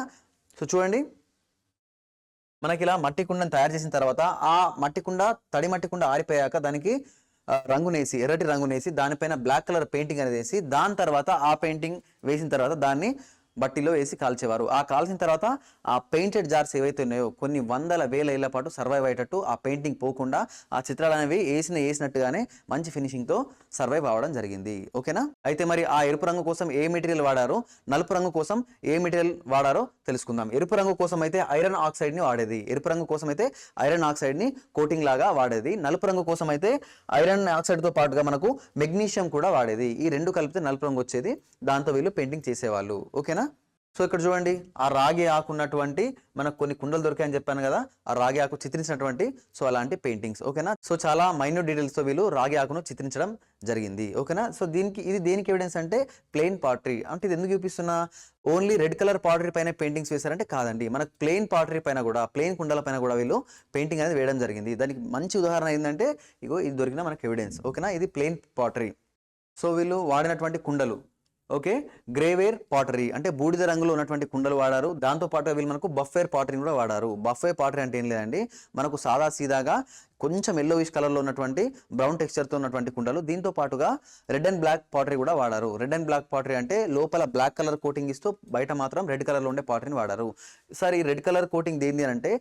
సో చూడండి మనకి ఇలా మట్టి కుండను తయారు చేసిన తర్వాత ఆ మట్టి కుండ తడి మట్టి కుండ ఆరిపోయాక దానికి రంగునేసి ఎర్రటి రంగునేసి దానిపైన బ్లాక్ కలర్ పెయింటింగ్ అనేది వేసి దాని తర్వాత ఆ పెయింటింగ్ వేసిన తర్వాత దాన్ని బట్టిలో వేసి కాల్చేవారు. ఆ కాల్చిన తర్వాత ఆ పెయింటెడ్ జార్స్ ఏవైతే ఉన్నాయో కొన్ని వందల వేల ఏళ్ల పాటు సర్వైవ్ అయ్యేటట్టు ఆ పెయింటింగ్ పోకుండా ఆ చిత్రాలు అనేవి వేసినట్టుగానే మంచి ఫినిషింగ్తో సర్వైవ్ అవ్వడం జరిగింది. ఓకేనా, అయితే మరి ఆ ఎరుపు రంగు కోసం ఏ మెటీరియల్ వాడారో నలుపు రంగు కోసం ఏ మెటీరియల్ వాడారో తెలుసుకుందాం. ఎరుపు రంగు కోసం అయితే ఐరన్ ఆక్సైడ్ని వాడేది, ఎరుపు రంగు కోసం అయితే ఐరన్ ఆక్సైడ్ని కోటింగ్ లాగా వాడేది. నలుపు రంగు కోసం అయితే ఐరన్ ఆక్సైడ్తో పాటుగా మనకు మెగ్నీషియం కూడా వాడేది. ఈ రెండు కలిపితే నలుపు రంగు వచ్చేది, దాంతో వీళ్ళు పెయింటింగ్ చేసేవాళ్ళు. ఓకేనా, సో ఇక్కడ చూడండి ఆ రాగి ఆకు ఉన్నటువంటి మనకు కొన్ని కుండలు దొరికాయని చెప్పాను కదా, ఆ రాగి ఆకు చిత్రించినటువంటి సో అలాంటి పెయింటింగ్స్. ఓకేనా, సో చాలా మైన్యూట్ డీటెయిల్స్తో వీళ్ళు రాగి ఆకును చిత్రించడం జరిగింది. ఓకేనా, సో ఇది దేనికి ఎవిడెన్స్ అంటే ప్లెయిన్ పాటరీ. అంటే ఇది ఎందుకు చూపిస్తున్నా, ఓన్లీ రెడ్ కలర్ పాటరీ పైన పెయింటింగ్స్ వేశారంటే కాదండి, మనకు ప్లెయిన్ పాటరీ పైన కూడా ప్లెయిన్ కుండల పైన కూడా వీళ్ళు పెయింటింగ్ అనేది వేయడం జరిగింది. దానికి మంచి ఉదాహరణ ఏంటంటే ఇగో ఇది దొరికిన మనకు ఎవిడెన్స్. ఓకేనా, ఇది ప్లెయిన్ పాటరీ. సో వీళ్ళు వాడినటువంటి కుండలు ఓకే గ్రేవేర్ పాటరీ అంటే బూడిద రంగులో ఉన్నటువంటి కుండలు వాడారు. దాంతోపాటు వీళ్ళు మనకు బఫేర్ పాటరీని కూడా వాడారు. బఫే పాటరీ అంటే ఏం లేదండి, మనకు సాదా సీదాగా కొంచెం ఎల్లోయిష్ కలర్లో ఉన్నటువంటి బ్రౌన్ టెక్స్చర్తో ఉన్నటువంటి కుండలు. దీంతో పాటుగా రెడ్ అండ్ బ్లాక్ పాటరీ కూడా వాడారు. రెడ్ అండ్ బ్లాక్ పాటరీ అంటే లోపల బ్లాక్ కలర్ కోటింగ్ ఇస్తూ బయట మాత్రం రెడ్ కలర్లో ఉండే పాటరీని వాడారు. సార్ ఈ రెడ్ కలర్ కోటింగ్ దేంది అంటే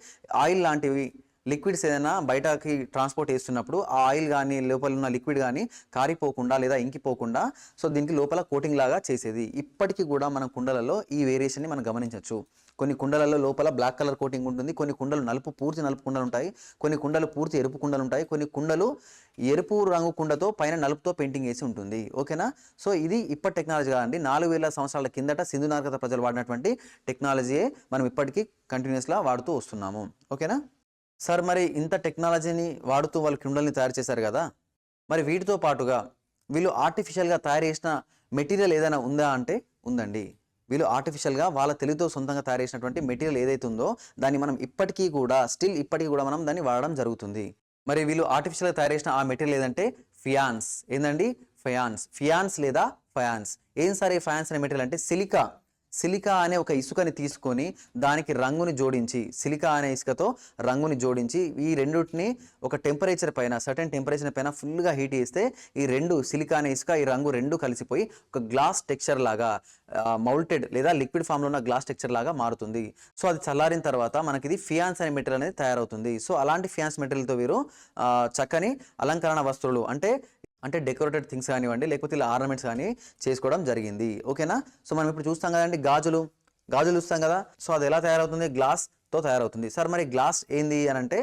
ఆయిల్ లాంటివి లిక్విడ్స్ ఏదైనా బయటకి ట్రాన్స్పోర్ట్ చేస్తున్నప్పుడు ఆ ఆయిల్ కానీ లోపల ఉన్న లిక్విడ్ కానీ కారిపోకుండా లేదా ఇంకిపోకుండా సో దీనికి లోపల కోటింగ్ లాగా చేసేది. ఇప్పటికీ కూడా మన కుండలలో ఈ వేరియేషన్ని మనం గమనించవచ్చు. కొన్ని కుండలలో లోపల బ్లాక్ కలర్ కోటింగ్ ఉంటుంది, కొన్ని కుండలు పూర్తి నలుపు కుండలు ఉంటాయి, కొన్ని కుండలు పూర్తి ఎరుపు కుండలు ఉంటాయి, కొన్ని కుండలు ఎరుపు రంగు కుండతో పైన నలుపుతో పెయింటింగ్ వేసి ఉంటుంది. ఓకేనా. సో ఇది ఇప్పటి టెక్నాలజీ కాదండి, 4000 సంవత్సరాల కిందట సింధు నాగరికత ప్రజలు వాడినటువంటి టెక్నాలజీయే మనం ఇప్పటికీ కంటిన్యూస్గా వాడుతూ వస్తున్నాము. ఓకేనా సార్. మరి ఇంత టెక్నాలజీని వాడుతూ వాళ్ళు కుండల్ని తయారు చేశారు కదా, మరి వీటితో పాటుగా వీళ్ళు ఆర్టిఫిషియల్గా తయారు చేసిన మెటీరియల్ ఏదైనా ఉందా అంటే ఉందండి. వీళ్ళు ఆర్టిఫిషియల్గా వాళ్ళ తెలివితో సొంతంగా తయారు చేసినటువంటి మెటీరియల్ ఏదైతే ఉందో దాన్ని మనం ఇప్పటికీ కూడా మనం దాన్ని వాడడం జరుగుతుంది. మరి వీళ్ళు ఆర్టిఫిషియల్గా తయారు చేసిన ఆ మెటీరియల్ ఏదంటే ఫియాన్స్. ఏందండి? ఫియాన్స్ లేదా ఫయాన్స్. ఏం సార్ ఈ ఫయాన్స్ అనే మెటీరియల్ అంటే సిలికా అనే ఒక ఇసుకని తీసుకొని దానికి రంగుని జోడించి, సిలికా అనే ఇసుకతో రంగుని జోడించి ఈ రెండుటిని ఒక టెంపరేచర్ పైన, సర్టెన్ టెంపరేచర్ పైన ఫుల్గా హీట్ చేస్తే ఈ రెండు సిలికా అనే ఇసుక ఈ రంగు రెండు కలిసిపోయి ఒక గ్లాస్ టెక్స్చర్ లాగా మౌల్టెడ్ లేదా లిక్విడ్ ఫామ్లో ఉన్న గ్లాస్ టెక్స్చర్ లాగా మారుతుంది. సో అది చల్లారిన తర్వాత మనకి ఇది ఫియాన్స్ అనే మెటీరియల్ అనేది తయారవుతుంది. సో అలాంటి ఫియాన్స్ మెటీరియల్తో వీరు చక్కని అలంకరణ వస్తువులు అంటే డెకరేటెడ్ థింగ్స్ కానివ్వండి, లేకపోతే ఇలా ఆర్నమెంట్స్ కానీ చేసుకోవడం జరిగింది. ఓకేనా. సో మనం ఇప్పుడు చూస్తాం కదండి గాజులు చూస్తాం కదా. సో అది ఎలా తయారవుతుంది? గ్లాస్తో తయారవుతుంది. సార్ మరి గ్లాస్ ఏంది అని అంటే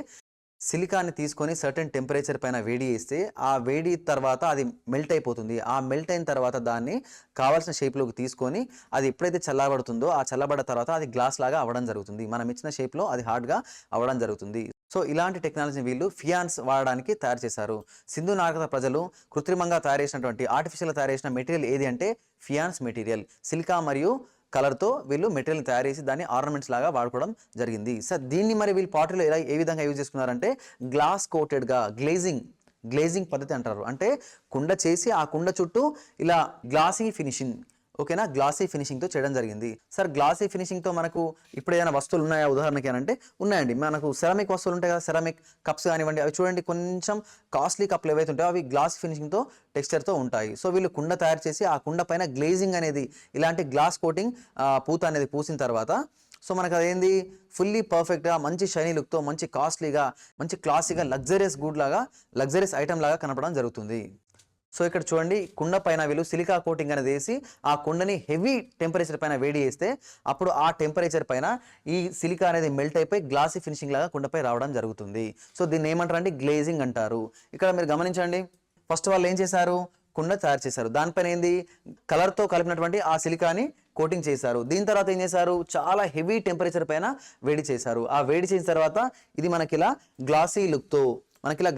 సిలికాని తీసుకొని సర్టెన్ టెంపరేచర్ పైన వేడి చేస్తే ఆ వేడి తర్వాత అది మెల్ట్ అయిపోతుంది. ఆ మెల్ట్ అయిన తర్వాత దాన్ని కావాల్సిన షేప్లోకి తీసుకొని అది ఎప్పుడైతే చల్లబడుతుందో ఆ చల్లబడ్డ తర్వాత అది గ్లాస్ లాగా అవ్వడం జరుగుతుంది. మనం ఇచ్చిన షేప్లో అది హార్డ్గా అవ్వడం జరుగుతుంది. సో ఇలాంటి టెక్నాలజీని వీళ్ళు ఫియాన్స్ వాడడానికి తయారు చేశారు. సింధు నాగరికత ప్రజలు కృత్రిమంగా తయారు చేసినటువంటి ఆర్టిఫిషియల్గా తయారు చేసిన మెటీరియల్ ఏది అంటే ఫియాన్స్ మెటీరియల్. సిలికా మరియు కలర్తో వీళ్ళు మెటీరియల్ తయారు చేసి దాన్ని ఆర్నమెంట్స్ లాగా వాడుకోవడం జరిగింది. సార్ దీన్ని మరి వీళ్ళు పాటరీలో ఏ విధంగా యూజ్ చేసుకున్నారంటే గ్లాస్ కోటెడ్గా గ్లేజింగ్ పద్ధతి అంటారు. అంటే కుండ చేసి ఆ కుండ చుట్టూ ఇలా గ్లాసీ ఫినిషింగ్, ఓకేనా, గ్లాసీ ఫినిషింగ్తో చేయడం జరిగింది. సార్ గ్లాసీ ఫినిషింగ్తో మనకు ఇప్పుడు ఏదైనా వస్తువులు ఉన్నాయా ఉదాహరణకి అని అంటే ఉన్నాయండి. మనకు సెరామిక్ వస్తువులు ఉంటాయి కదా, సెరామిక్ కప్స్ కానివ్వండి, అవి చూడండి కొంచెం కాస్ట్లీ కప్లు ఏవైతే ఉంటాయో అవి గ్లాస్ ఫినిషింగ్తో టెక్స్చర్తో ఉంటాయి. సో వీళ్ళు కుండ తయారు చేసి ఆ కుండ పైన గ్లేజింగ్ అనేది ఇలాంటి గ్లాస్ కోటింగ్ పూత అనేది పూసిన తర్వాత సో మనకు అదేంది ఫుల్లీ పర్ఫెక్ట్గా మంచి షైనీ లుక్తో మంచి కాస్ట్లీగా మంచి క్లాసీగా లగ్జరీస్ ఐటమ్ లాగా కనపడడం జరుగుతుంది. సో ఇక్కడ చూడండి కుండ పైన వీళ్ళు సిలికా కోటింగ్ అనేది వేసి ఆ కుండని హెవీ టెంపరేచర్ పైన వేడి చేస్తే అప్పుడు ఆ టెంపరేచర్ పైన ఈ సిలికా అనేది మెల్ట్ అయిపోయి గ్లాసీ ఫినిషింగ్ లాగా కుండపై రావడం జరుగుతుంది. సో దీన్ని ఏమంటారు అంటే గ్లేజింగ్ అంటారు. ఇక్కడ మీరు గమనించండి, ఫస్ట్ వాళ్ళు ఏం చేశారు? కుండ తయారు చేశారు. దానిపైన ఏంది కలర్తో కలిపినటువంటి ఆ సిలికాని కోటింగ్ చేశారు. దీని తర్వాత ఏం చేశారు? చాలా హెవీ టెంపరేచర్ పైన వేడి చేశారు. ఆ వేడి చేసిన తర్వాత ఇది మనకి ఇలా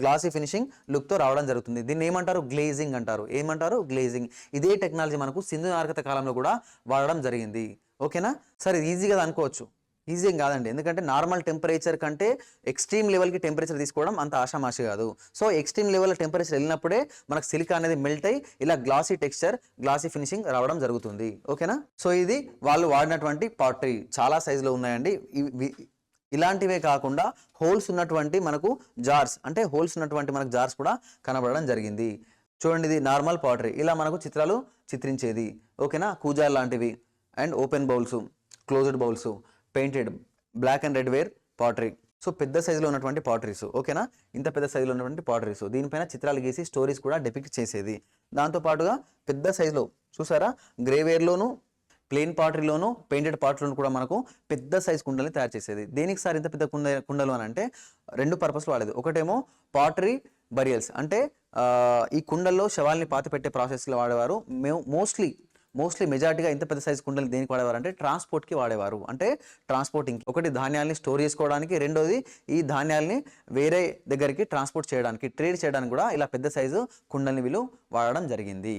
గ్లాసీ ఫినిషింగ్ లుక్తో రావడం జరుగుతుంది. దీన్ని ఏమంటారు? గ్లేజింగ్ అంటారు. గ్లేజింగ్. ఇదే టెక్నాలజీ మనకు సింధు నాగరికత కాలంలో కూడా వాడడం జరిగింది. ఓకేనా సార్. ఇది ఈజీగా అనుకోవచ్చు, ఈజీ ఏం కాదండి. ఎందుకంటే నార్మల్ టెంపరేచర్ కంటే ఎక్స్ట్రీమ్ లెవెల్కి టెంపరేచర్ తీసుకోవడం అంత ఆషామాషి కాదు. సో ఎక్స్ట్రీమ్ లెవెల్ టెంపరేచర్ వెళ్ళినప్పుడే మనకు సిలికా అనేది మెల్ట్ అయ్యి ఇలా గ్లాసీ ఫినిషింగ్ రావడం జరుగుతుంది. ఓకేనా. సో ఇది వాళ్ళు వాడినటువంటి పాటరీ. చాలా సైజులో ఉన్నాయండి. ఇలాంటివే కాకుండా హోల్స్ ఉన్నటువంటి మనకు జార్స్ మనకు జార్స్ కూడా కనబడడం జరిగింది. చూడండి ఇది నార్మల్ పాటరీ, ఇలా మనకు చిత్రాలు చిత్రించేది. ఓకేనా. కూజార్ లాంటివి and open bowls, closed bowls, painted black and red ware pottery. So పెద్ద సైజులో ఉన్నటువంటి పాటరీస్. ఓకేనా. ఇంత పెద్ద సైజులో ఉన్నటువంటి పాటరీస్ దీనిపైన చిత్రాలు గీసి స్టోరీస్ కూడా డెపిక్ట్ చేసేది. దాంతోపాటుగా పెద్ద సైజులో చూసారా గ్రేవేర్లోను ప్లెయిన్ పాటరీలోను పెయింటెడ్ పాటరీలోను కూడా మనకు పెద్ద సైజ్ కుండల్ని తయారు చేసేది. దేనికి సార్ ఇంత పెద్ద కుండలు అని అంటే 2 పర్పస్లు వాడేది. ఒకటేమో పాటరీ బరియల్స్ అంటే ఈ కుండల్లో శవాల్ని పాతి పెట్టే ప్రాసెస్లో వాడేవారు. మోస్ట్లీ మెజారిటీగా ఇంత పెద్ద సైజ్ కుండలు దేనికి వాడేవారు అంటే ట్రాన్స్పోర్ట్కి వాడేవారు. అంటే ట్రాన్స్పోర్టింగ్, ఒకటి ధాన్యాల్ని స్టోర్ చేసుకోవడానికి, రెండోది ఈ ధాన్యాల్ని వేరే దగ్గరికి ట్రాన్స్పోర్ట్ చేయడానికి, ట్రేడ్ చేయడానికి కూడా ఇలా పెద్ద సైజు కుండల్ని వీళ్ళు వాడడం జరిగింది.